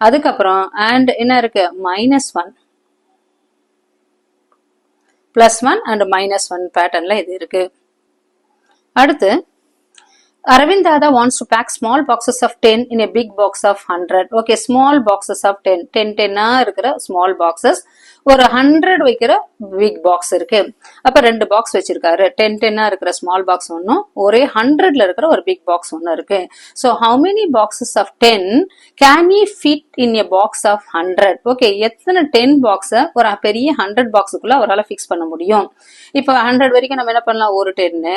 A: அதுக்கப்புறம் and என்ன இருக்கு? -1. +1 and -1 பேட்டர்ன்ல இது இருக்கு. அடுத்து, Aravind Dada wants to pack small boxes of 10 in a big box of 100. Okay, small boxes of 10. 10 இருக்கிற small boxes. ஒரு 100 வைக்கிற big box இருக்கு. அப்ப 2 பாக்ஸ் வச்சிருக்காரு. 10 இருக்கிற small box ஒன்னும், ஒரே 100ல இருக்கிற ஒரு big box ஒன்னு இருக்கு. So, how many boxes of 10 can he fit in a box of 100? Okay, எத்தனை 10 பாக்ஸ ஒரு பெரிய 100 பாக்ஸுக்குள்ள அவரால் ஃபிக்ஸ் பண்ண முடியும்? இப்ப 100 வரைக்கும் நம்ம என்ன பண்ணலாம்? ஒரு 10,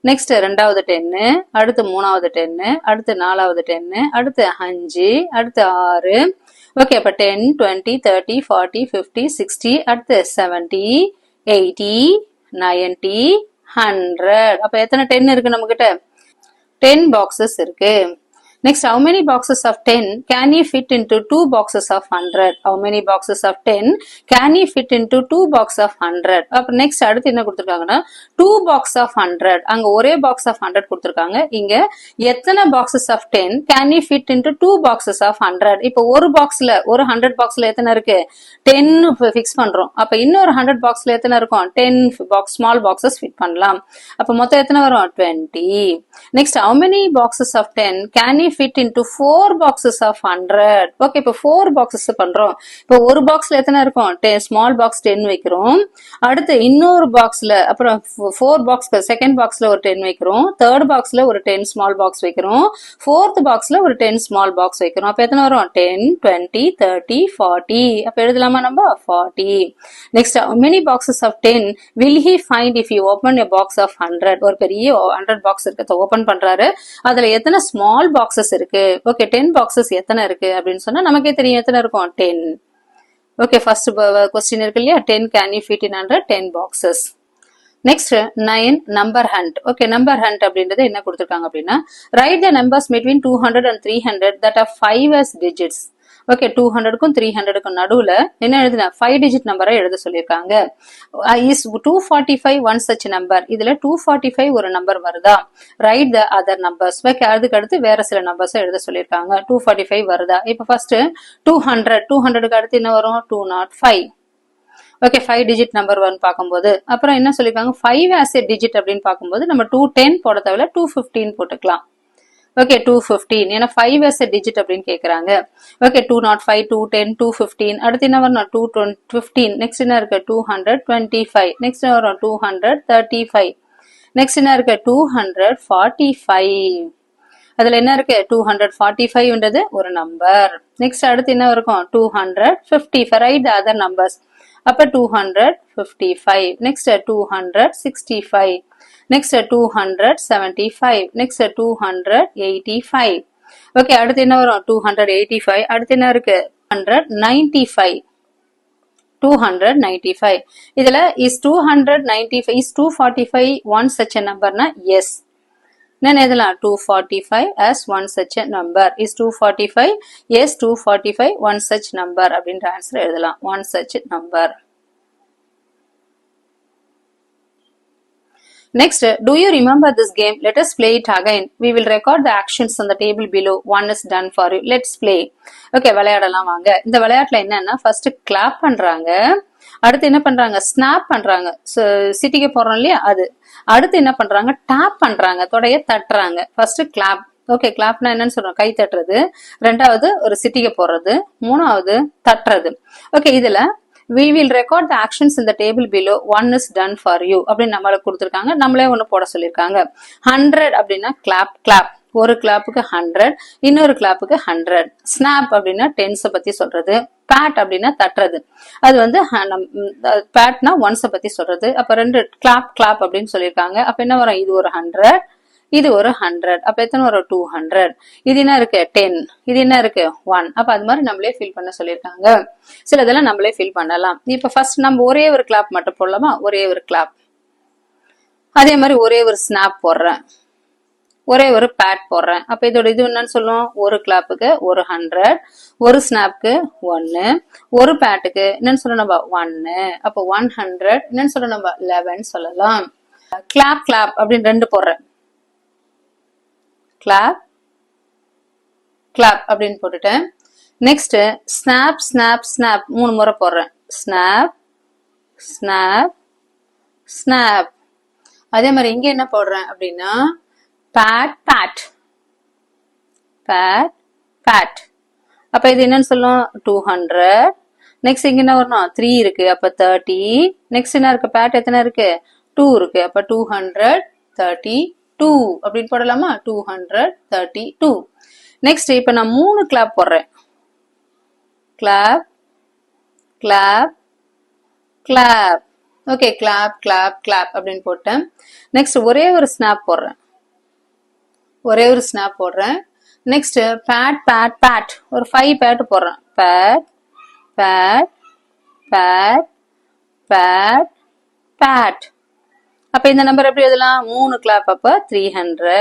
A: நெக்ஸ்ட் ரெண்டாவது 10, அடுத்து மூணாவது 10, அடுத்து நாலாவது 10, அடுத்து 5, அடுத்து 6. ஓகே, அப்ப 10, 20, 30, 40, 50, 60, அடுத்து 70, 80, 90, 100. அப்ப எத்தனை 10 இருக்கு நம்ம கிட்ட? 10 பாக்ஸஸ் இருக்கு. Next, how many boxes of 10 can you fit into 2 boxes of 100? How many boxes of 10 can you fit into 2 boxes of 100? அப்ப next அடுத்து என்ன கொடுத்திருக்காங்கன்னா 2 box of 100. அங்க ஒரே box of 100 கொடுத்திருக்காங்க. இங்க எத்தனை boxes of 10 can you fit into 2 boxes of 100? இப்ப ஒரு பாக்ஸ்ல, ஒரு 100 பாக்ஸ்ல எத்தனை இருக்கு? 10 ஃபிக்ஸ் பண்றோம். அப்ப இன்னொரு 100 பாக்ஸ்ல எத்தனை இருக்கும்? 10 பாக்ஸ் ஸ்மால் பாக்ஸஸ் ஃபிட் பண்ணலாம். அப்ப மொத்தம் எத்தனை வரும்? 20. Next, how many boxes of 10 can you fit into 4 boxes of 100? Okay, இப்ப 4 பாக்ஸஸ் பண்றோம். இப்ப ஒரு பாக்ஸ்ல எத்தனை இருக்கும்? ஸ்மால் பாக்ஸ் 10 வைக்கிறோம். அடுத்து இன்னொரு பாக்ஸ்ல, அப்புறம் 4 பாக்ஸ், செகண்ட் பாக்ஸ்ல ஒரு 10 வைக்கிறோம். தேர்ட் பாக்ஸ்ல ஒரு 10 ஸ்மால் பாக்ஸ் வைக்கிறோம். ஃபோர்த் பாக்ஸ்ல ஒரு 10 ஸ்மால் பாக்ஸ் வைக்கிறோம். அப்ப எத்தனை வரும்? 10, 20, 30, 40. அப்ப எழுதலாமா நம்ம? 40. Next, how many boxes of 10 will he find if he open a box of 100? ஒரு பெரிய 100 பாக்ஸ் இருக்கு, ஓபன் பண்றாரு. அதுல எத்தனை ஸ்மால் பாக்ஸஸ் இருக்கு? ஓகே, 10 பாக்ஸஸ் எத்தனை இருக்கு அப்படின்னு சொன்னா நமக்கே தெரியும் எத்தனை இருக்கும்? 10. ஓகே, ஃபர்ஸ்ட் क्वेश्चन இருக்கு இல்லையா? 10 can you fit in under 10 boxes. Next 9 number hunt. Okay, number hunt அப்படின்றது என்ன கொடுத்திருக்காங்க அப்படின்னா write the numbers between 200 and 300 that are 5 as digits. ஓகே, 200க்கும் 300க்கும் நடுவுல என்ன எழுதுனா 5 டிஜிட் நம்பரை எழுத சொல்லியிருக்காங்க. Is 245 one such number. இதுல 245 ஒரு நம்பர் வருதா? Write the other numbers. Okay, அதுக்கு அடுத்து வேற சில நம்பர்ஸ் எழுத சொல்லியிருக்காங்க. 245 வருதா? இப்ப ஃபர்ஸ்ட் 200, 200க்கு அடுத்து என்ன வரும்? 205. ஓகே, 5 டிஜிட் நம்பர் 1 பார்க்கும்போது அப்புறம் என்ன சொல்லிருக்காங்க? 5 as a digit அப்படின்னு பார்க்கும்போது நம்ம 210 போட தேவையில்ல, 215 போட்டுக்கலாம். ஓகே, 215. ஏன்னா 5 as a digit அப்படின்னு கேக்குறாங்க. ஓகே, 205, 210, 215. அடுத்து என்ன வரணும்? 215. நெக்ஸ்ட் என்ன இருக்கு? 225. நெக்ஸ்ட் என்ன வரும்? 235. நெக்ஸ்ட் என்ன இருக்கு? 245. அதுல என்ன இருக்கு? 245ன்றது ஒரு நம்பர். நெக்ஸ்ட் அடுத்து என்ன இருக்கும்? 255. Right the other numbers. அப்ப 255. நெக்ஸ்ட் 265. நெக்ஸ்ட் 275. நெக்ஸ்ட் 285. ஓகே, அடுத்து என்ன வரும்? 285. அடுத்து என்ன இருக்கு? 295. 295. இதுல is 295 is 245 one such a number na? Yes. then எழுதலாம் 245 as one such a number. Is 245? Yes, 245 one such number அப்படின்ற ஆன்சர் எழுதலாம். One such number. Next, do you remember this game? Let us play it again. We will record the actions on the table below. One is done for you. Let's play. Okay, விளையாடலாம் வாங்க. இந்த விளையாட்டுல என்னன்னா first clap பண்றாங்க. அடுத்து என்ன பண்றாங்க? Snap பண்றாங்க. சிட்டிக்கு போறோம் இல்லையா அது. அடுத்து என்ன பண்றாங்க? டாப் பண்றாங்க. தொடைய தட்டுறாங்க. First clap. ஓகே, கிளாப்னா என்னன்னு சொல்றோம்? கை தட்டுறது. ரெண்டாவது ஒரு சிட்டிக்கு போறது. மூணாவது தட்டுறது. ஓகே, இதுல we will record the actions in the table below. One is done for you அப்படின்னு நம்மளுக்கு கொடுத்துருக்காங்க. நம்மளே ஒண்ணு போட சொல்லியிருக்காங்க. 100 அப்படின்னா கிளாப் கிளாப். ஒரு கிளாப்புக்கு 100, இன்னொரு கிளாப்புக்கு 100. ஸ்னாப் அப்படின்னா டென்ஸை பத்தி சொல்றது. பேட் அப்படின்னா தட்டுறது. அது வந்து பேட்னா ஒன்ஸை பத்தி சொல்றது. அப்ப ரெண்டு கிளாப் கிளாப் அப்படின்னு சொல்லியிருக்காங்க. அப்ப என்ன வரும்? இது ஒரு 100, இது ஒரு 100. அப்ப எத்தனை வரும்? 200. இது என்ன இருக்கு? 10. இது என்ன இருக்கு? 1. அப்ப அது மாதிரி நம்மளே ஃபில் பண்ண சொல்லியிருக்காங்க. சில இதெல்லாம் நம்மளே ஃபில் பண்ணலாம். இப்ப ஃபர்ஸ்ட் நம்ம ஒரே ஒரு கிளாப் மட்டும் போடலாமா? ஒரே ஒரு கிளாப். அதே மாதிரி ஒரே ஒரு ஸ்னாப் போடுறேன், ஒரே ஒரு பேட் போடுறேன். அப்ப இதோட இது என்னன்னு சொல்லுவோம்? ஒரு கிளாப்புக்கு ஒரு 100, ஒரு ஸ்னாப்க்கு 1, ஒரு பேட்டுக்கு என்னன்னு சொல்ல நம்ம 1. அப்போ 100 என்னன்னு சொல்ல நம்ம 11 சொல்லலாம். கிளாப் கிளாப் அப்படின்னு ரெண்டு போடுறேன். கிளாப் கிளாப் அப்படின்னு போட்டுட்டேன். நெக்ஸ்ட் ஸ்னாப் ஸ்னாப் ஸ்னாப் 3 முறை போடுறேன். Snap snap snap. அதே மாதிரி இங்க என்ன போடுறேன் அப்படின்னா பேட் பேட் பேட் பேட். அப்ப இது என்னன்னு சொல்லும்? 200. நெக்ஸ்ட் இங்க என்ன வரணும்? 3 இருக்கு, அப்ப 30. நெக்ஸ்ட் என்ன இருக்கு? பேட் எத்தனை இருக்கு? 2 இருக்கு, அப்ப 232 அப்படின்னு போடலாமா? 232. நெக்ஸ்ட் இப்ப நான் 3 கிளாப் போடுறேன். Clap clap clap. Okay, clap clap clap அப்படின்னு போட்டேன். நெக்ஸ்ட் ஒரே ஒரு ஸ்னாப் போடுறேன். ஒரே ஒரு ஸ்னாப் போடுறேன். நெக்ஸ்ட் பேட் பேட் பேட் ஒரு 5 பேட் போடுறேன். Pat pat pat pat pat. அப்ப இந்த நம்பர் எப்படி எழுதலாம்? 3 கிளாப், அப்ப 300.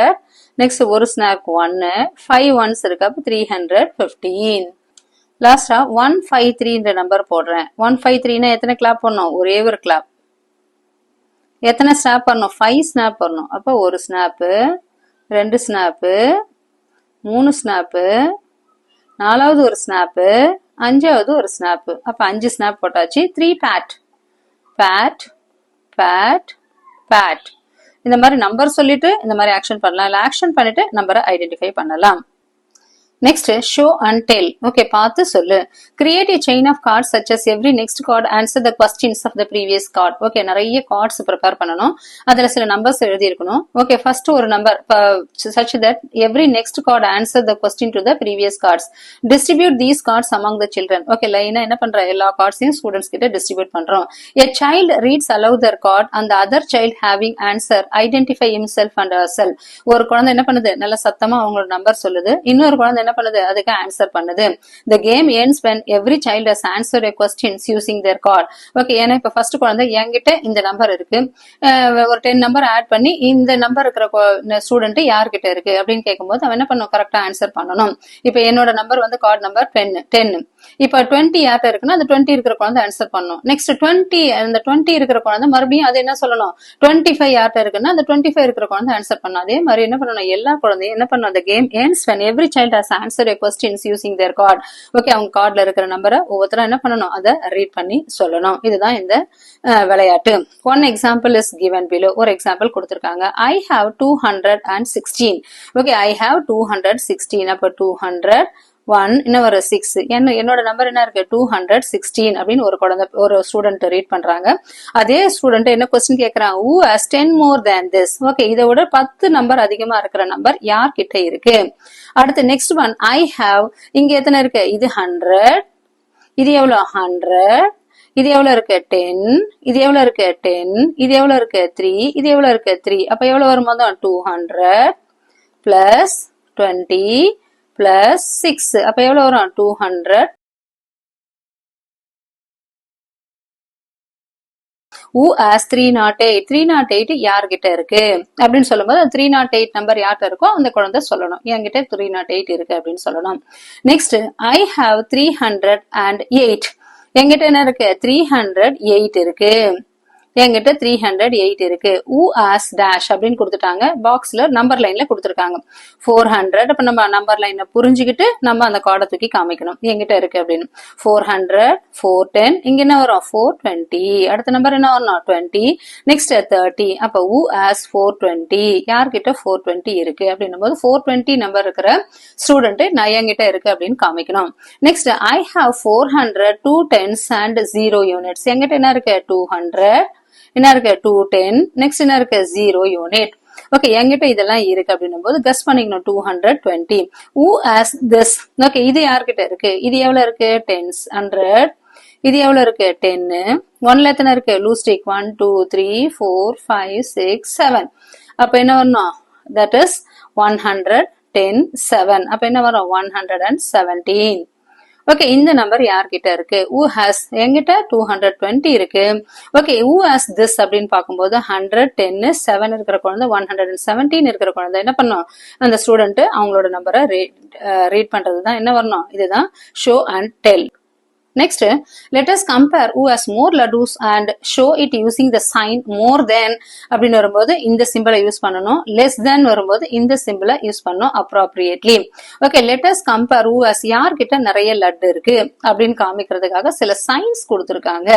A: நெக்ஸ்ட் ஒரு ஸ்னாப் 1, 5 ஒன்ஸ் இருக்கு, அப்ப 315. லாஸ்டா 153 நம்பர் போடுறேன். 153னா எத்தனை கிளாப் பண்ணணும்? ஒரே ஒரு கிளாப். எத்தனை ஸ்னாப் பண்ணணும்? 5 ஸ்னாப் பண்ணணும். அப்ப ஒரு ஸ்னாப்பு, 2 ஸ்னாப்பு, 3 ஸ்னாப்பு, 4வது ஒரு ஸ்னாப்பு, 5வது ஒரு ஸ்னாப்பு. அப்ப 5 ஸ்னாப் போட்டாச்சு. 3 பேட் பேட் பேட் பேட். இந்த மாதிரி நம்பர் சொல்லிட்டு இந்த மாதிரி ஆக்ஷன் பண்ணலாம். இல்ல ஆக்ஷன் பண்ணிட்டு நம்பரை ஐடென்டிஃபை பண்ணலாம். Next, show and tell. Okay, பார்த்து சொல்லு. Create a chain of cards such as every next card answer the questions of the previous card. Okay, நிறைய cards prepare பண்ணணும். அதுல சில numbers எழுதி இருக்கணும். Okay, first ஒரு number such that every next card answer the question to the previous cards. Distribute these cards among the children. Okay, லைனா என்ன பண்ற? எல்லா cardsையும் students கிட்ட distribute பண்றோம். A child reads aloud their card and the other child having answer identify himself and herself. ஒரு குழந்தை என்ன பண்ணுது? நல்ல சத்தமா அவங்களோட நம்பர் சொல்லுது. இன்னொரு குழந்தை என்ன பண்ணுது? அதுக்கு ஆன்சர் பண்ணுது. The game ends when every child has answered a questions using their card. Okay, ஏன்னா இப்ப ஃபர்ஸ்ட் குழந்தை என்கிட்ட இந்த நம்பர் இருக்கு, ஒரு 10 நம்பர் ஆட் பண்ணி இந்த நம்பர் இருக்கிற ஸ்டூடெண்ட் யார்கிட்ட இருக்கு அப்படின்னு கேட்கும்போது அவன் என்ன பண்ணும்? கரெக்டா ஆன்சர் பண்ணணும். இப்ப என்னோட நம்பர் வந்து கார்டு நம்பர் 10. இப்ப 20 யார்கிட்ட இருக்குன்னா அந்த 20 இருக்கிற குழந்தை ஆன்சர் பண்ணணும். நெக்ஸ்ட் 20 இருக்கிற குழந்தை மறுபடியும் அது என்ன சொல்லணும்? 25 யார்கிட்ட இருக்குன்னா அந்த 25 இருக்கிற குழந்தை ஆன்சர் பண்ணணும். அதே மாதிரி என்ன பண்ணணும்? எல்லா குழந்தையும் என்ன பண்ணணும்? The game ends when every child has answered a questions using their card. Okay, அவங்க கார்டுல இருக்கிற நம்பரை ஒவ்வொருத்தரும் என்ன பண்ணணும்? அதை ரீட் பண்ணி சொல்லணும். இதுதான் இந்த விளையாட்டு. One example is given below. ஒரு எக்ஸாம்பிள் கொடுத்திருக்காங்க. I have 216. Okay, I have 216. அப்ப 201 இன்னும் ஒரு 6. என்னோட நம்பர் என்ன இருக்கு? 216 அப்படின்னு ஒரு குழந்தை ஒரு ஸ்டூடெண்ட் ரீட் பண்றாங்க. அதே ஸ்டூடெண்ட் என்ன क्वेश्चन கேக்குறாங்க? Who has 10 more than this? Okay, இதை விட 10 நம்பர் அதிகமா இருக்கிற நம்பர் யார்கிட்ட இருக்கு? அடுத்து நெக்ஸ்ட் ஒன் I have. இங்க எத்தனை இருக்கு? இது 100. இது எவ்வளவு? 100. இது எவ்வளவு இருக்கு? 10. இது எவ்வளவு இருக்கு? 10. இது எவ்வளவு இருக்கு? 3. இது எவ்வளவு இருக்கு? 3. அப்ப எவ்வளவு வரும்? மொத்தம் 200 பிளஸ் 20 பிளஸ் 6. அப்ப எவ்வளவு வரும்? 200. who has 308 308 யார்கிட்ட இருக்கு அப்படின்னு சொல்லும்போது 308 நம்பர் யார்கிட்ட இருக்கோ அந்த குழந்தை சொல்லணும் என்கிட்ட 308 இருக்கு அப்படின்னு சொல்லணும். நெக்ஸ்ட் I have 308 என்கிட்ட என்ன இருக்கு 308 இருக்கு என்கிட்ட 308 இருக்கு. who has dash அப்படின்னு கொடுத்துட்டாங்க. பாக்ஸ்ல நம்பர் லைன்ல கொடுத்துருக்காங்க 400. அப்ப நம்ம நம்பர் லைனை புரிஞ்சுக்கிட்டு நம்ம அந்த கார்டை தூக்கி காமிக்கணும் என்கிட்ட இருக்கு அப்படின்னு. 400 410 இங்க என்ன வரும் 420. அடுத்த நம்பர் என்ன வரும் 20. நெக்ஸ்ட் 30. அப்ப who has 420 யார்கிட்ட 420 இருக்கு அப்படின்னும் போது 420 நம்பர் இருக்கிற ஸ்டூடெண்ட் நான் என்கிட்ட இருக்கு அப்படின்னு காமிக்கணும். Next I have 400 2 tens and 0 units என்கிட்ட என்ன இருக்கு 200 என்ன இருக்கு 210. நெக்ஸ்ட் என்ன இருக்கு 0 யூனிட். ஓகே என்கிட்ட இதெல்லாம் இருக்கு அப்படின்னும் போது கஸ் பண்ணிக்கணும் 220. who has this ஓகே இது யார்கிட்ட இருக்கு இது எவ்வளவு இருக்கு 10s 100. இது எவ்வளவு இருக்கு 10. 1ல எத்தனை இருக்கு லூஸ் ஸ்டிக் 1 2 3 4 5 6 7. அப்ப என்ன வரணும் that is 110 7. அப்ப என்ன வரும் 117. ஓகே இந்த நம்பர் யார்கிட்ட இருக்கு who has என்கிட்ட 220 இருக்கு. ஓகே who has this அப்படின்னு பார்க்கும்போது 110 7 இருக்கிற குழந்தை 117 இருக்கிற குழந்தை என்ன பண்ணும் அந்த ஸ்டூடெண்ட் அவங்களோட நம்பரை ரீட் பண்றதுதான் என்ன வரணும் இதுதான் show and tell. Next, let us compare who has more laddus and show it using the sign more than அப்படின்னு வரும்போது இந்த சிம்பிளை யூஸ் பண்ணணும். less than வரும்போது இந்த சிம்பிளை யூஸ் பண்ணணும் appropriately. Okay, let us compare who has யார்கிட்ட நிறைய லட்டு இருக்கு அப்படின்னு காமிக்கிறதுக்காக சில சைன்ஸ் கொடுத்துருக்காங்க.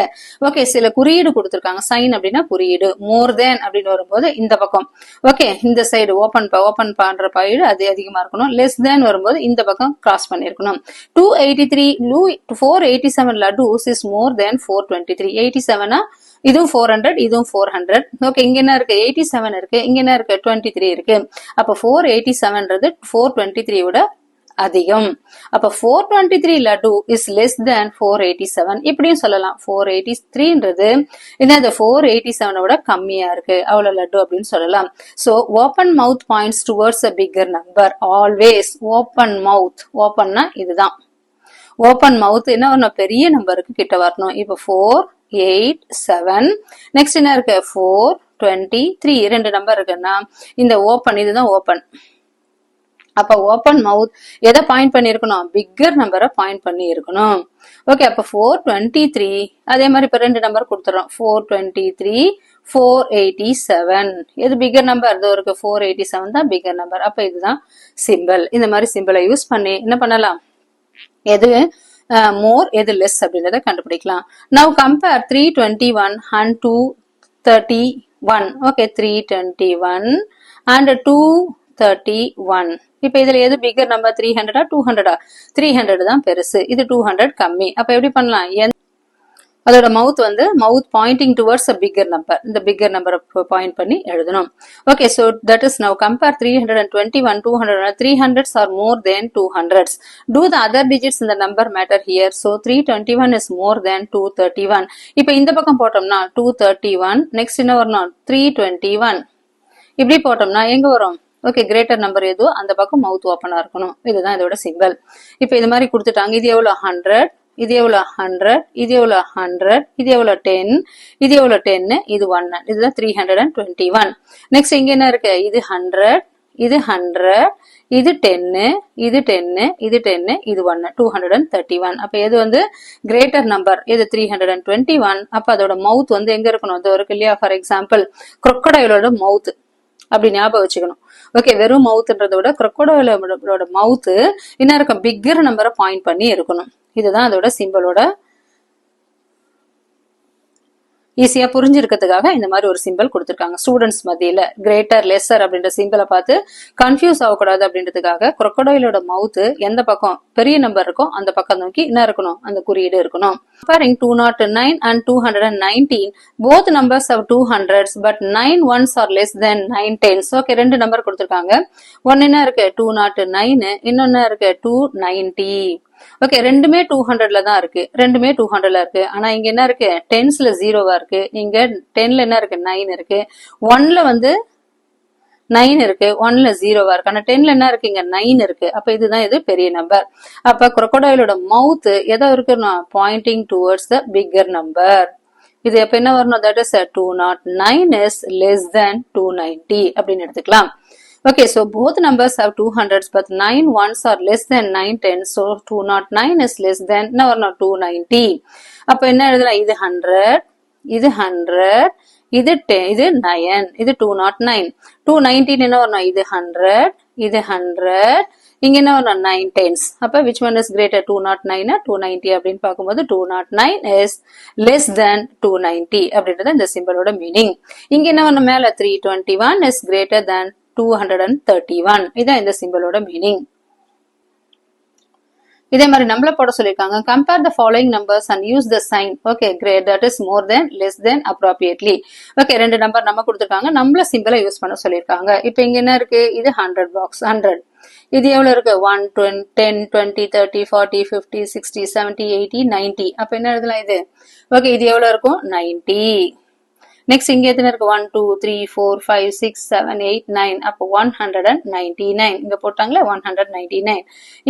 A: ஓகே சில குறியீடு கொடுத்துருக்காங்க. சைன் அப்படின்னா குறியீடு. more than அப்படின்னு வரும்போது இந்த பக்கம் ஓகே இந்த சைடு ஓபன் பண்ற பயிடு அது அதிகமா இருக்கணும். less than வரும்போது இந்த பக்கம் கிராஸ் பண்ணிருக்கணும். 283 487 laddus is more than 423. 87 இதுவும் 400 இதுவும் 400. ஓகே இங்க என்ன இருக்கு 87 இருக்கு இங்க என்ன இருக்கு 23 இருக்கு. அப்ப 487ன்றது 423 விட அதிகம். அப்ப 423 laddu is less than 487 இப்படியும் சொல்லலாம். 483ன்றது என்னது 487 விட கம்மியா இருக்கு அவ்வளவு லட்டு அப்படின்னு சொல்லலாம். So open mouth points towards a bigger number. Always open mouth. openனா இதுதான் ஓபன் மவுத் என்ன வரணும் பெரிய நம்பருக்கு கிட்ட வரணும். இப்ப 487 நெக்ஸ்ட் என்ன இருக்கு 423 ரெண்டு நம்பர் இருக்குன்னா இந்த ஓபன் இதுதான் ஓபன். அப்ப ஓபன் மவுத் எதை பாயிண்ட் பண்ணி இருக்கணும் பிக்கர் நம்பரை பாயிண்ட் பண்ணி இருக்கணும். ஓகே அப்ப 423 அதே மாதிரி இப்ப ரெண்டு நம்பர் கொடுத்துறோம் 423 487 எது பிக்கர் நம்பர் இதோ இருக்கு 487 தான் பிக்கர் நம்பர். அப்ப இதுதான் சிம்பிள். இந்த மாதிரி சிம்பிளை யூஸ் பண்ணி என்ன பண்ணலாம் எது மோர் எது லெஸ் அப்படின்றத கண்டுபிடிக்கலாம். Now compare 321 and 231. Okay 321 and 231. இப்ப இதுல எது பிகர் நம்பர் 300 200 300 தான் பெருசு இது 200 கம்மி. அப்ப எப்படி பண்ணலாம் அதோட mouth mouth pointing towards a bigger number இந்த பிக்கர் நம்பரை பாயிண்ட் பண்ணி எழுதணும். Okay so that is now compare 321 200 300s are more than 200s. Do the other digits in the number matter here. So 321 is more than 231. இப்ப இந்த பக்கம் போட்டோம்னா 231 next என்ன வரணும் 321 இப்படி போட்டோம்னா எங்க வரும் ஓகே கிரேட்டர் நம்பர் எதுவோ அந்த பக்கம் மவுத் ஓப்பனா இருக்கணும். இதுதான் இதோட சிம்பிள். இப்ப இது மாதிரி கொடுத்துட்டாங்க. இது எவ்வளவு 100 இது எவ்வளவு 100 இது எவ்வளவு 100 இது எவ்வளவு 10 இது எவ்வளவு 10 இது 1 இதுதான் 321. நெக்ஸ்ட் இங்க என்ன இருக்கு இது 100 இது 100 இது 10 இது 10 இது 10 இது 1 231. அப்ப எது கிரேட்டர் நம்பர் எது 321. அப்ப அதோட மவுத் எங்க இருக்கணும் அது இருக்கு இல்லையா. ஃபார் எக்ஸாம்பிள் crocodileோட மவுத் அப்படி ஞாபகம் வச்சுக்கணும். ஓகே வெறும் மவுத்ன்றத விட crocodileோட மவுத் என்ன இருக்கும் பிக்கர் நம்பரை பாயிண்ட் பண்ணி இருக்கணும். இதுதான் அதோட சிம்பிளோட ஈஸியா புரிஞ்சிருக்கிறதுக்காக இந்த மாதிரி ஒரு சிம்பிள் கொடுத்திருக்காங்க. ஸ்டூடெண்ட்ஸ் மத்தியில கிரேட்டர் லெஸ்ஸர் அப்படின்ற சிம்பிளை பார்த்து கன்ஃபியூஸ் ஆகக்கூடாது அப்படின்றதுக்காக crocodileோட மவுத் எந்த பக்கம் பெரிய நம்பர் இருக்கோ அந்த பக்கம் நோக்கி என்ன இருக்கணும் அந்த குறியீடு இருக்கணும். Comparing 209 and 219 both numbers have 200s but 9 ones are less than 9 tens. Okay ரெண்டு நம்பர் கொடுத்திருக்காங்க. ஒன்னு என்ன இருக்கு 209 இன்னொன்னு இருக்கு 290. ஓகே ரெண்டுமே 200ல தான் இருக்கு ரெண்டுமே 200ல இருக்கு. ஆனா இங்க என்ன இருக்கு 10ஸ்ல 0வா இருக்கு இங்க 10ல என்ன இருக்கு 9 இருக்கு 1ல 9 இருக்கு 1ல 0வா இருக்கு. ஆனா 10ல என்ன இருக்கு இங்க 9 இருக்கு. அப்ப இதுதான் இது பெரிய நம்பர். அப்ப crocodileோட மவுத் எதோ இருக்குன்னா Poynting towards the bigger number. இது எப்ப என்ன வரணும்? That is 209 is less than 290 அப்படின்னு எடுத்துக்கலாம். Okay, so both numbers have 200s, but 9 ones are less than 9 tens. So 209 is less than என்ன வரணும்? 290. அப்ப என்ன எழுதலாம்? இது 100, இது 100, இது 10, இது 9, இது 209. 219 என்ன வரணும்? இது 100, இது 100, இங்க என்ன வரணும்? 9 tens. அப்ப which one is greater? 209 290 அப்படின்னு பார்க்கும்போது 209 is less than 290 அப்படின்றது இந்த சிம்பிளோட மீனிங். இங்க என்ன வரணும்? மேல 321 is greater than 231. இதான் இந்த சிம்பிளோட மீனிங். இதே மாதிரி நம்மள போட சொல்லிருக்காங்க. compare the following numbers and use the sign. Okay, great. That is more than, less than, appropriately. Okay, ரெண்டு நம்பர் நம்ம கொடுத்திருக்காங்க. நம்மள சிம்பிளை யூஸ் பண்ண சொல்லிருக்காங்க. இப்போ இங்க என்ன இருக்கு? இது 100 பாக்ஸ் 100. இது எவ்வளவு இருக்கு? 1 10 20 30 40 50 60 70 80 90. அப்ப என்ன எழுதலாம் இது? ஓகே, இது எவ்வளவு இருக்கும்? 90. நெக்ஸ்ட் இங்க எத்தனை இருக்கு? 1 2 3 4 5 6 7 8 9. அப்போ 199. இங்க போட்டாங்களே 199.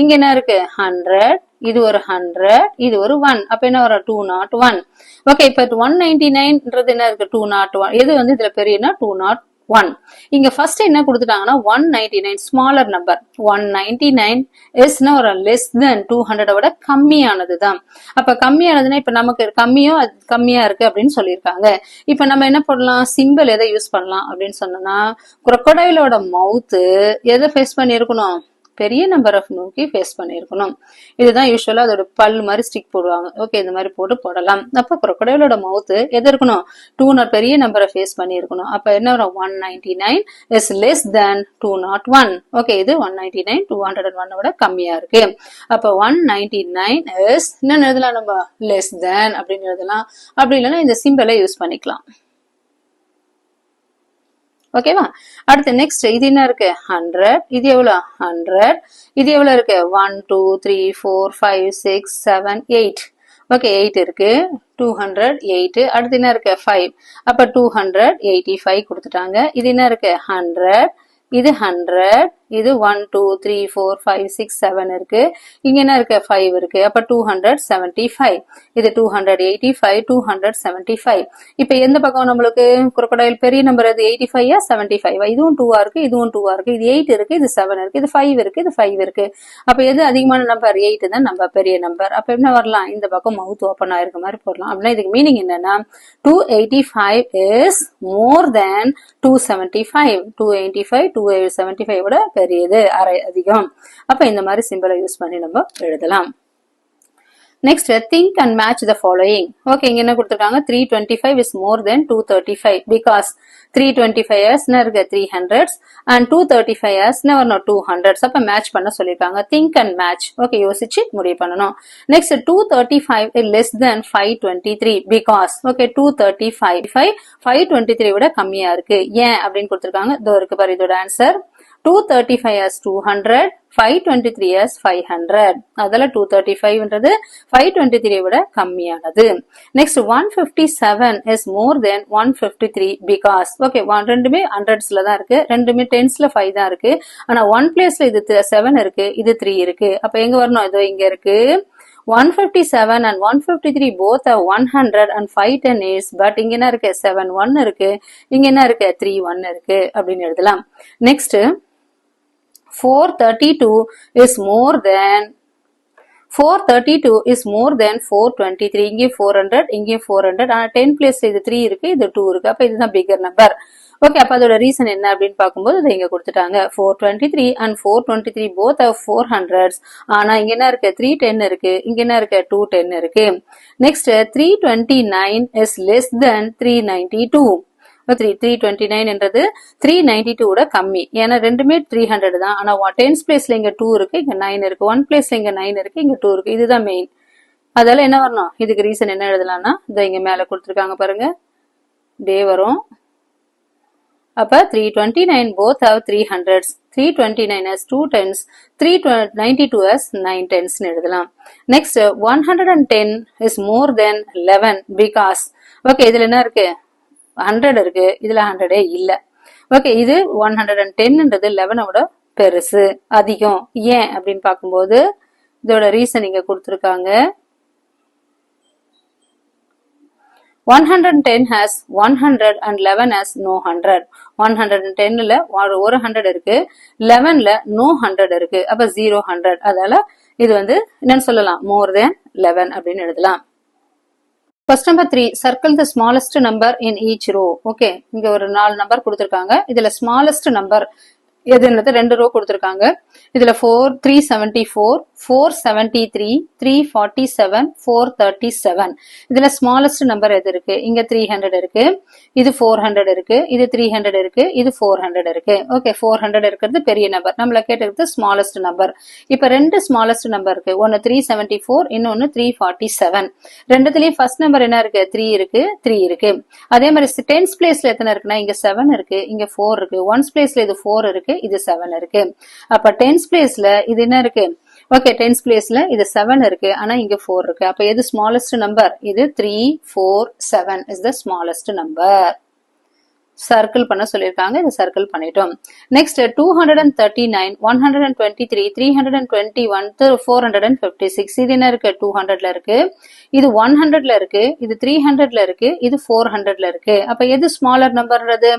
A: இங்க என்ன இருக்கு? 100. இது ஒரு 100, இது ஒரு 1. அப்ப என்ன வரும்? 201. ஓகே, இப்ப 199ன்றது என்ன இருக்கு? 201. எது வந்து இதுல பெரியனா? 201. இங்க ஃபர்ஸ்ட் என்ன கொடுத்துட்டாங்கன்னா 199 ஸ்மாலர் நம்பர். 199 இஸ் ஒரு லெஸ் தென் 200 விட கம்மியானதுதான். அப்ப கம்மியானதுன்னா இப்ப நமக்கு கம்மியா இருக்கு அப்படின்னு சொல்லியிருக்காங்க. இப்ப நம்ம என்ன பண்ணலாம்? சிம்பிள் எதை யூஸ் பண்ணலாம் அப்படின்னு சொன்னோம்னா, crocodileோட மவுத் எதை ஃபேஸ் பண்ணி இருக்கணும்? பெரிய நம்பர் ஆஃப் நோக்கி ஃபேஸ் பண்ணிருக்கணும். இதுதான் யூஸ்வலா அதோட பல் மாதிரி ஸ்டிக் போடுவாங்க. ஓகே, இந்த மாதிரி போட்டு போடலாம். அப்ப crocodileோட மவுத் எது இருக்கணும்? 200 பெரிய நம்பரை ஃபேஸ் பண்ணி இருக்கணும். அப்ப என்ன வரும்? 199 is less than 201. ஓகே, இது 199 201 விட கம்மியா இருக்கு. அப்ப 199 is என்ன எழுதலாம்? நம்ம less than அப்படின்னு எழுதலாம். அப்படி இல்லைன்னா இந்த சிம்பிளை யூஸ் பண்ணிக்கலாம். ஓகேவா? அடுத்து நெக்ஸ்ட் இது என்ன இருக்கு? 100. இது எவ்வளவு? 100. இது எவ்வளவு இருக்கு? 1 2 3 4 5 6 7 8. ஓகே, 8 இருக்கு. 208. அடுத்து என்ன இருக்கு? 5. அப்ப 285 கொடுத்துட்டாங்க. இது என்ன இருக்கு? 100. இது 100. இது 1 2 3 4 5 6 7 இருக்கு. இங்க என்ன இருக்கு? 5 இருக்கு. அப்ப 275. இது 285 275. இப்ப எந்த பக்கம் நம்மளுக்கு crocodile பெரிய நம்பர்? அது 85 75. இதுவும் 2 இருக்கு, இதுவும் 2 இருக்கு. இது 8 இருக்கு, இது 7 இருக்கு, இது 5 இருக்கு, இது 5 இருக்கு. அப்ப எது அதிகமான நம்பர்? 8 தான் நம்ம பெரிய நம்பர். அப்ப என்ன வரலாம்? இந்த பக்கம் மவுத் ஓபன் ஆயிருக்க மாதிரி போடலாம். அப்படின்னா இதுக்கு மீனிங் என்னன்னா 285 is more than 275. 285 275 விட பெரியது, அரை அதிகம். அப்ப இந்த மாதிரி சிம்பிளை யூஸ் பண்ணி நம்ம எழுதலாம். Next think and match the following. Okay, இங்க என்ன கொடுத்திருக்காங்க? 325 is more than 235 because 325 as என்ன இருக்கு? 300s and 235 as என்ன வரணும்? 200s. அப்ப மேட்ச் பண்ண சொல்லிருக்காங்க. think and match. ஓகே, யோசிச்சு முடிவு பண்ணணும். Next 235 is less than 523 because okay 235 523 விட கம்மியா இருக்கு. ஏன் அப்படின்னு கொடுத்திருக்காங்க. இதோ இருக்கு பாரு இதோட ஆன்சர். 235 as 200, 523 as 500. அதல 235ன்றது 523 விட கம்மியானது. Next 157 is more than 153 because okay ரெண்டுமே 100ஸ்ல தான் இருக்கு, ரெண்டுமே 10ஸ்ல 5 தான் இருக்கு. ஆனா 1 பிளேஸ்ல இது 7 இருக்கு, இது 3 இருக்கு. அப்ப எங்க வரணும்? இதோ இங்க இருக்கு. 157 and 153 both are 100 and 510 is, but இங்க என்ன இருக்கு? 71 இருக்கு, இங்க என்ன இருக்கு? 31 இருக்கு அப்படின்னு எழுதலாம். Next 432 is more than 423. இங்கே 400, இங்கே 400. ஆனா 10 பிளேஸ் இது 3 இருக்கு, இது 2 இருக்கு. அப்ப இதுதான் பிகர் நம்பர். ஓகே, அப்ப அதோட ரீசன் என்ன அப்படின்னு பார்க்கும்போது இதை இங்க கொடுத்துட்டாங்க. 423 and 423 both have 400s. ஆனா இங்க என்ன இருக்கு? 310 இருக்கு, இங்க என்ன இருக்கு? 210 இருக்கு. Next 329 is less than 392. 329 என்றது 392 விட கம்மி. ஏன்னா ரெண்டுமே 300 தான். ஆனா 10s பிளேஸ்ல இங்க 2 இருக்கு, இங்க 9 இருக்கு. 1 பிளேஸ்ல இங்க 9 இருக்கு, இங்க 2 இருக்கு. இதுதான் மெயின். அதால என்ன வரணும்? இதுக்கு ரீசன் என்ன எழுதலாம்னா இதை இங்க மேல கொடுத்துருக்காங்க பாருங்க, டே வரும். அப்ப 329 both have 300s. 329 as 2 10s, 392 as 9 10s எழுதலாம். Next 110 is more than 11 because okay இதுல என்ன இருக்கு? 100 இருக்கு, இதுல 100 இல்ல. ஓகே, இது 110ன்றது 11 விட பெருசு, அதிகம். ஏன் அப்படின்னு பார்க்கும்போது இதோட ரீசன் இங்க கொடுத்துருக்காங்க. 110 has 100 and 11 has no 100. 110ல ஒரு 100 இருக்கு, 11ல no 100 இருக்கு. அப்ப 0 100. அதால இது வந்து என்னன்னு சொல்லலாம், more than 11 அப்படின்னு எழுதலாம். Question number 3, circle the smallest number in each row. Okay, இங்க ஒரு 4 நம்பர் கொடுத்திருக்காங்க. இதுல smallest number எதுன்றது 2 ரோ கொடுத்திருக்காங்க. இதுல 374, 473, 347, 437. இதுல ஸ்மாலஸ்ட் நம்பர் எது இருக்கு? இங்க 300 இருக்கு, இது 400 இருக்கு, இது 300 இருக்கு, இது 400 இருக்கு. ஓகே, 400 இருக்கிறது பெரிய நம்பர், நம்மள கேட்டிருக்கிறது ஸ்மாலஸ்ட் நம்பர். இப்ப ரெண்டு ஸ்மாலஸ்ட் நம்பர் இருக்கு, ஒன்னு 374, இன்னொன்னு 347. ரெண்டுத்துலயும் ஃபர்ஸ்ட் நம்பர் என்ன இருக்கு? 3 இருக்கு, 3 இருக்கு. அதே மாதிரி டென்ஸ் பிளேஸ்ல எத்தனை இருக்குன்னா, இங்க 7 இருக்கு, இங்க 4 இருக்கு. ஒன்ஸ் பிளேஸ்ல இது 4 இருக்கு, இது 7 இருக்கு. அப்ப டென்ஸ் பிளேஸ்ல இது என்ன இருக்கு? ஓகே, டென்ஸ் பிளேஸ்ல இது 7 இருக்கு, ஆனா இங்க 4 இருக்கு. அப்ப எது ஸ்மாலஸ்ட் நம்பர்? இது 347 is the smallest number. Circle பண்ண சொல்லியிருக்காங்க, இதை சர்க்கிள் பண்ணிட்டோம். நெக்ஸ்ட் 239, 123, 321, 456. இது என்ன இருக்கு? 200ல இருக்கு, இது 100ல இருக்கு, இது 300ல இருக்கு, இது 400ல இருக்கு. அப்ப எது ஸ்மாலர் நம்பர்ன்றது?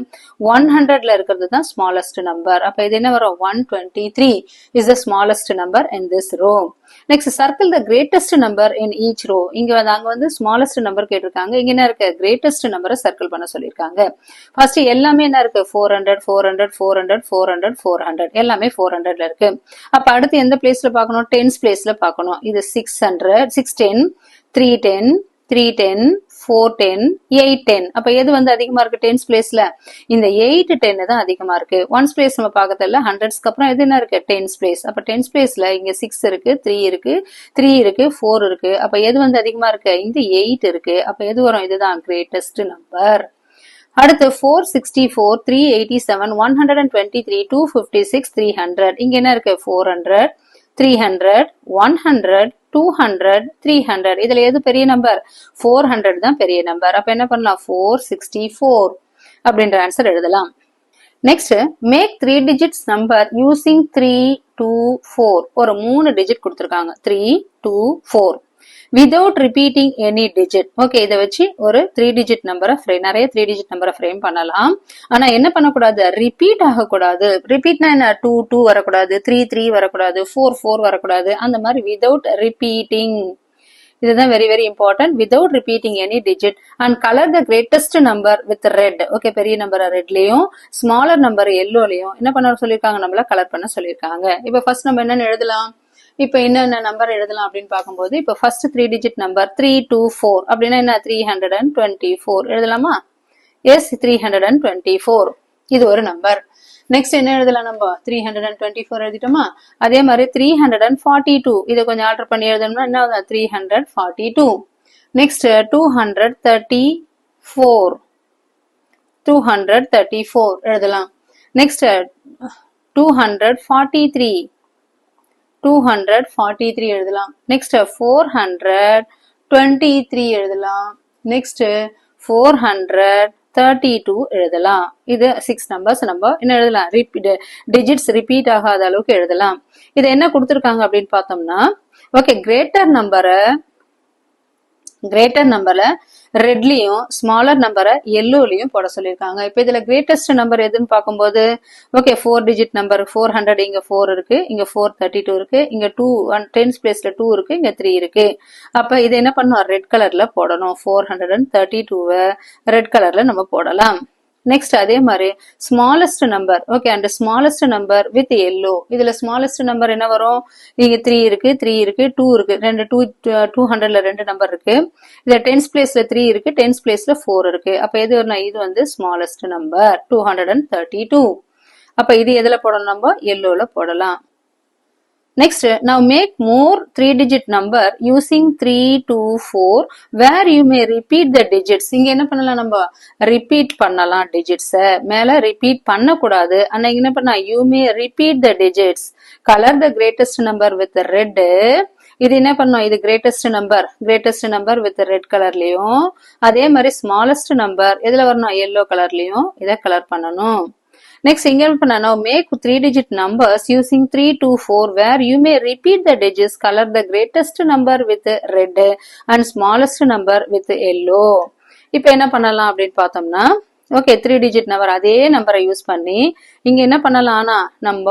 A: 100ல இருக்கிறது தான் ஸ்மாலஸ்ட் நம்பர். அப்ப இது என்ன வரும்? 123 is the smallest number in this row. Next circle the greatest number in each row. இங்க அங்க வந்து ஸ்மாலஸ்ட் நம்பர் கேட்டிருக்காங்க, இங்க என்ன இருக்கு? கிரேட்டஸ்ட் நம்பரை சர்க்கிள் பண்ண சொல்லியிருக்காங்க. ஃபர்ஸ்ட் எல்லாமே என்ன இருக்கு? 400, 400, 400, 400, 400, எல்லாமே 400ல இருக்கு. அப்ப அடுத்து எந்த பிளேஸ்ல பார்க்கணும்? டென்ஸ் பிளேஸ்ல பார்க்கணும். இது 600, 610, 310, 310, 410, 810. அப்ப எது வந்து அதிகமா இருக்கு டென்ஸ் பிளேஸ்ல? இந்த 8, 10 தான் அதிகமா இருக்கு. ஒன்ஸ் பிளேஸ் நம்ம பார்க்கறதுல ஹண்ட்ரட்ஸ்க்கு அப்புறம் எது என்ன இருக்கு? Tense place. அப்ப டென்ஸ் பிளேஸ்ல இங்க 6 இருக்கு, 3 இருக்கு, 3 இருக்கு, 4 இருக்கு. அப்ப எது வந்து அதிகமா இருக்கு? இந்த 8 இருக்கு. அப்ப எது வரும்? இதுதான் கிரேட்டஸ்ட் நம்பர். அடுத்து 464, 387, 123, 256, 300. இங்க என்ன இருக்கு? 400, 300, 100, 200, 300. இதுல எது பெரிய நம்பர்? 400 தான் பெரிய நம்பர். அப்ப என்ன பண்ணலாம்? 464 அப்படின்ற ஆன்சர் எழுதலாம். Next make 3 digits number using 3, 2, 4. ஒரு 3 டிஜிட் கொடுத்திருக்காங்க, 3, 2, 4. without repeating any digit. Okay, இதை வச்சு ஒரு 3 digit நம்பரை நிறைய 3 digit நம்பரை ஃப்ரேம் பண்ணலாம். ஆனா என்ன பண்ணக்கூடாது? ரிப்பீட் ஆகக்கூடாது. ரிப்பீட்னா என்ன? 2, 2 வரக்கூடாது, 3, 3 வரக்கூடாது, 4, 4 வரக்கூடாது. அந்த மாதிரி விதவுட் ரிப்பீட்டிங். இதுதான் very very important. Without repeating any digit and colour the greatest number with red. Okay, பெரிய நம்பர் ரெட்லயும் ஸ்மாலர் நம்பர் எல்லோலயும் என்ன பண்ண சொல்லியிருக்காங்க? நம்மள கலர் பண்ண சொல்லியிருக்காங்க. இப்ப ஃபர்ஸ்ட் நம்ம என்னன்னு எழுதலாம்? இப்ப என்னென்ன நம்பர் எழுதலாம் அப்படின்னு பார்க்கும்போது, இப்ப ஃபர்ஸ்ட் 3 டிஜிட் நம்பர் 324 அப்படின்னா என்ன? 324 எழுதலாமா? எஸ், 324 இது ஒரு நம்பர். நெக்ஸ்ட் என்ன எழுதலாம் நம்ம? 324 எழுதிட்டோமா? அதே மாதிரி 342 இதை கொஞ்சம் ஆல்டர் பண்ணி எழுதணும்னா என்ன? 342. நெக்ஸ்ட் 234 234 எழுதலாம். நெக்ஸ்ட் 243 243 எழுதலாம். நெக்ஸ்ட் 423 எழுதலாம். நெக்ஸ்ட் 432 எழுதலாம். இது 6 நம்பர்ஸ். நம்ம என்ன எழுதலாம்? டிஜிட்ஸ் ரிப்பீட் ஆகாத அளவுக்கு எழுதலாம். இது என்ன கொடுத்திருக்காங்க அப்படின்னு பார்த்தோம்னா, ஓகே, கிரேட்டர் நம்பரை ரெட்லயும் ஸ்மாலர் நம்பரை எல்லோலயும் போட சொல்லியிருக்காங்க. இப்ப இதுல கிரேட்டஸ்ட் நம்பர் எதுன்னு பார்க்கும்போது, ஓகே, 4 டிஜிட் நம்பர் 400. இங்க 4 இருக்கு, இங்க 432 இருக்கு, இங்க 2 டென்ஸ் பிளேஸ்ல 2 இருக்கு, இங்க 3 இருக்கு. அப்ப இது என்ன பண்ணும்? ரெட் கலர்ல போடணும். 432 ரெட் கலர்ல நம்ம போடலாம். நெக்ஸ்ட் அதே மாதிரி smallest number, okay, and smallest number with yellow. இதுல ஸ்மாலஸ்ட் நம்பர் என்ன வரும்? இங்க 3 இருக்கு, 3 இருக்கு, 2 இருக்கு, 200ல 2 நம்பர் இருக்கு. இதுல டென்ஸ் பிளேஸ்ல 3 இருக்கு, டென்ஸ் பிளேஸ்ல 4 இருக்கு. அப்ப இது வந்து ஸ்மாலஸ்ட் நம்பர் 232. அப்ப இது எதுல போடணும்? நம்ம எல்லோல போடலாம். Next, now make more 3 digit number using 3, 2, 4 where you may repeat the digits. இங்க என்ன பண்ணலாம்? நம்ம repeat பண்ணலாம் digits. மேல repeat பண்ணக்கூடாது. ஆனா என்ன பண்ணா? You may repeat the digits. Color the greatest number with red. இது என்ன பண்ணும்? இது greatest number with red கலர்லயும், அதே மாதிரி smallest number எதுல வரணும்? yellow கலர்லயும் இதை கலர் பண்ணணும். Next, இங்க now make 3 digit numbers using 3, 2, 4 where you may repeat the digits. Color the greatest number with red and smallest number with yellow. இப்போ என்ன பண்ணலாம் அப்படின்னு பார்த்தோம்னா ஓகே 3 டிஜிட் நம்பர் அதே நம்பரை யூஸ் பண்ணி இங்க என்ன பண்ணலாம்னா நம்ம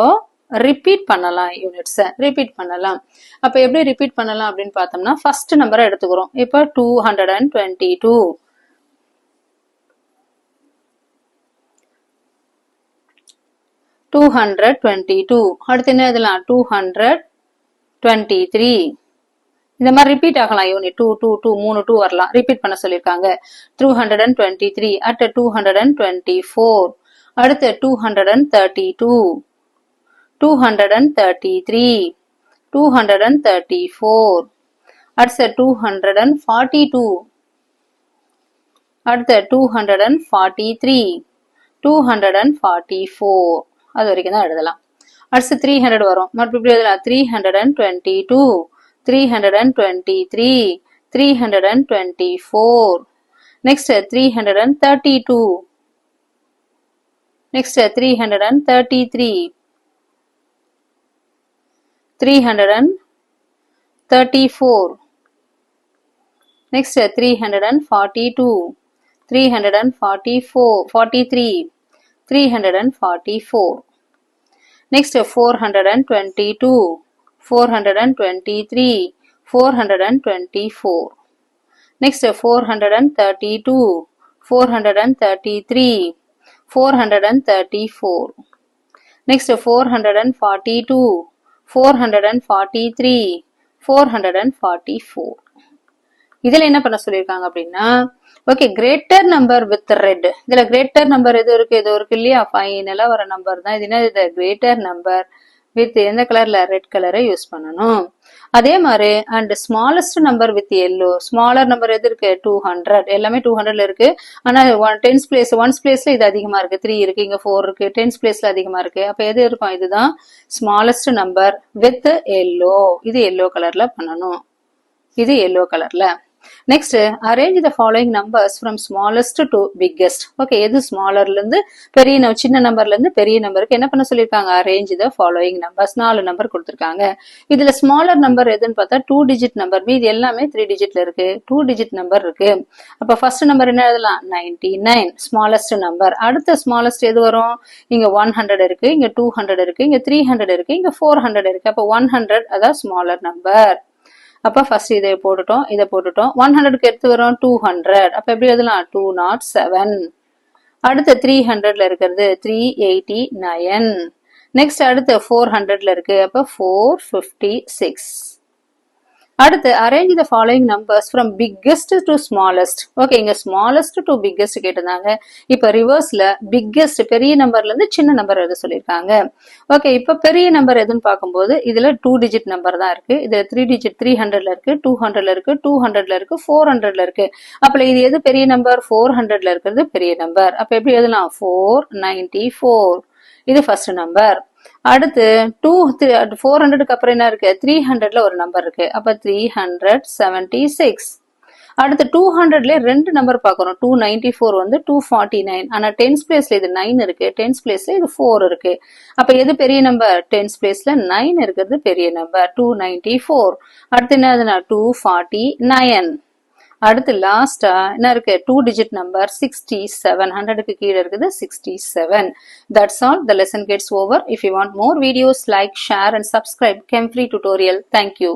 A: ரிப்பீட் பண்ணலாம் யூனிட்ஸை ரிப்பீட் பண்ணலாம். அப்போ எப்படி ரிப்பீட் பண்ணலாம் அப்படின்னு பார்த்தோம்னா ஃபர்ஸ்ட் நம்பரை எடுத்துக்கிறோம். இப்போ 222 222 அடுத்து என்ன எழுதலாம் 223 இந்த மாதிரி ரிப்பீட் ஆகலாம் யூனிட் 2 2 2 3 2 வரலாம் ரிப்பீட் பண்ண சொல்லியிருக்காங்க. 223 அடுத்து 224 அடுத்து 232 233 234 அடுத்து 242 அடுத்து 243 244 அது வரைக்கும் தான் எழுதலாம். அடுத்து 300 வரும் மறுபடியும் இப்படி எழுதலாம் 322 323 324 next 332 next 333 334 next 342 343 344 next 422 423 424 next 432 433 434 next 442 443 444 இதுல என்ன பண்ண சொல்லிருக்காங்க அப்படின்னா okay greater number with red இதுல கிரேட்டர் நம்பர் எது இருக்கு இல்லையா ஃபைனலா வர நம்பர் தான் இது என்ன இது கிரேட்டர் நம்பர் வித் எந்த கலர்ல ரெட் கலரை யூஸ் பண்ணணும். அதே மாதிரி and smallest number with yellow smaller number எது இருக்கு 200 எல்லாமே 200ல இருக்கு. ஆனா டென்ஸ் பிளேஸ் ஒன்ஸ் பிளேஸ்ல இது அதிகமா இருக்கு 3 இருக்கு இங்க 4 இருக்கு டென்ஸ் பிளேஸ்ல அதிகமா இருக்கு. அப்ப எது இருக்கும் இதுதான் ஸ்மாலஸ்ட் நம்பர் வித் எல்லோ இது எல்லோ கலர்ல பண்ணணும் இது எல்லோ கலர்ல. Next, arrange the following numbers from smallest to biggest. Okay, எது ஸ்மாலர்ல இருந்து பெரிய சின்ன நம்பர்ல இருந்து பெரிய நம்பருக்கு என்ன பண்ண சொல்லிருக்காங்க arrange the following numbers 4 number கொடுத்திருக்காங்க. இதுல ஸ்மாலர் நம்பர் எதுன்னு பார்த்தா 2 டிஜிட் நம்பர் மீதி எல்லாமே 3 டிஜிட்ல இருக்கு 2 டிஜிட் நம்பர் இருக்கு. அப்ப ஃபர்ஸ்ட் நம்பர் என்ன எழுதலாம் 99 ஸ்மாலஸ்ட் நம்பர். அடுத்த ஸ்மாலஸ்ட் எது வரும் இங்க 100 இருக்கு இங்க 200 இருக்கு இங்க 300 இருக்கு இங்க 400 இருக்கு. அப்ப 100 அதான் ஸ்மாலர் நம்பர். அப்ப ஃபர்ஸ்ட் இதை போட்டுட்டோம் 100க்கு எடுத்து வரும் 200 அப்ப எப்படி எழுதலாம் 207. அடுத்து 300ல இருக்கிறது 389. நெக்ஸ்ட் அடுத்து 400ல இருக்கு அப்ப 456. அடுத்து arrange the following numbers from biggest to smallest. Okay இங்க ஸ்மாலஸ்ட் டு பிக்கெஸ்ட் கேட்டிருந்தாங்க. இப்ப ரிவர்ஸ்ல பிக்கெஸ்ட் பெரிய நம்பர்ல இருந்து சின்ன நம்பர் எழுத சொல்லியிருக்காங்க. ஓகே இப்ப பெரிய நம்பர் எதுன்னு பார்க்கும்போது இதுல 2 டிஜிட் நம்பர் தான் இருக்கு. இது 3 டிஜிட் 300ல இருக்கு 200ல இருக்கு 200ல இருக்கு 400ல இருக்கு. அப்ப இது எது பெரிய நம்பர் 400ல இருக்கிறது பெரிய நம்பர். அப்ப எப்படி எழுதலாம் 494 இது ஃபர்ஸ்ட் நம்பர். அடுத்து 400க்கு அப்புறம் என்ன இருக்கு 300ல ஒரு நம்பர் இருக்கு அப்ப 376. அடுத்து 200ல ரெண்டு நம்பர் பார்க்கணும் 294 வந்து 249. ஆனா டென்ஸ் பிளேஸ்ல இது 9 இருக்கு டென்ஸ் பிளேஸ்ல இது 4 இருக்கு. அப்ப எது பெரிய நம்பர் டென்ஸ் பிளேஸ்ல 9 இருக்கிறது பெரிய நம்பர் 294. அடுத்து என்ன 249. அடுத்து லாஸ்டா என்ன இருக்கு 2 டிஜிட் நம்பர் 67 100க்கு கீழே இருக்குது 67. That's all. The lesson gets over. If you want more videos, like, share and subscribe Chem Free Tutorial. Thank you.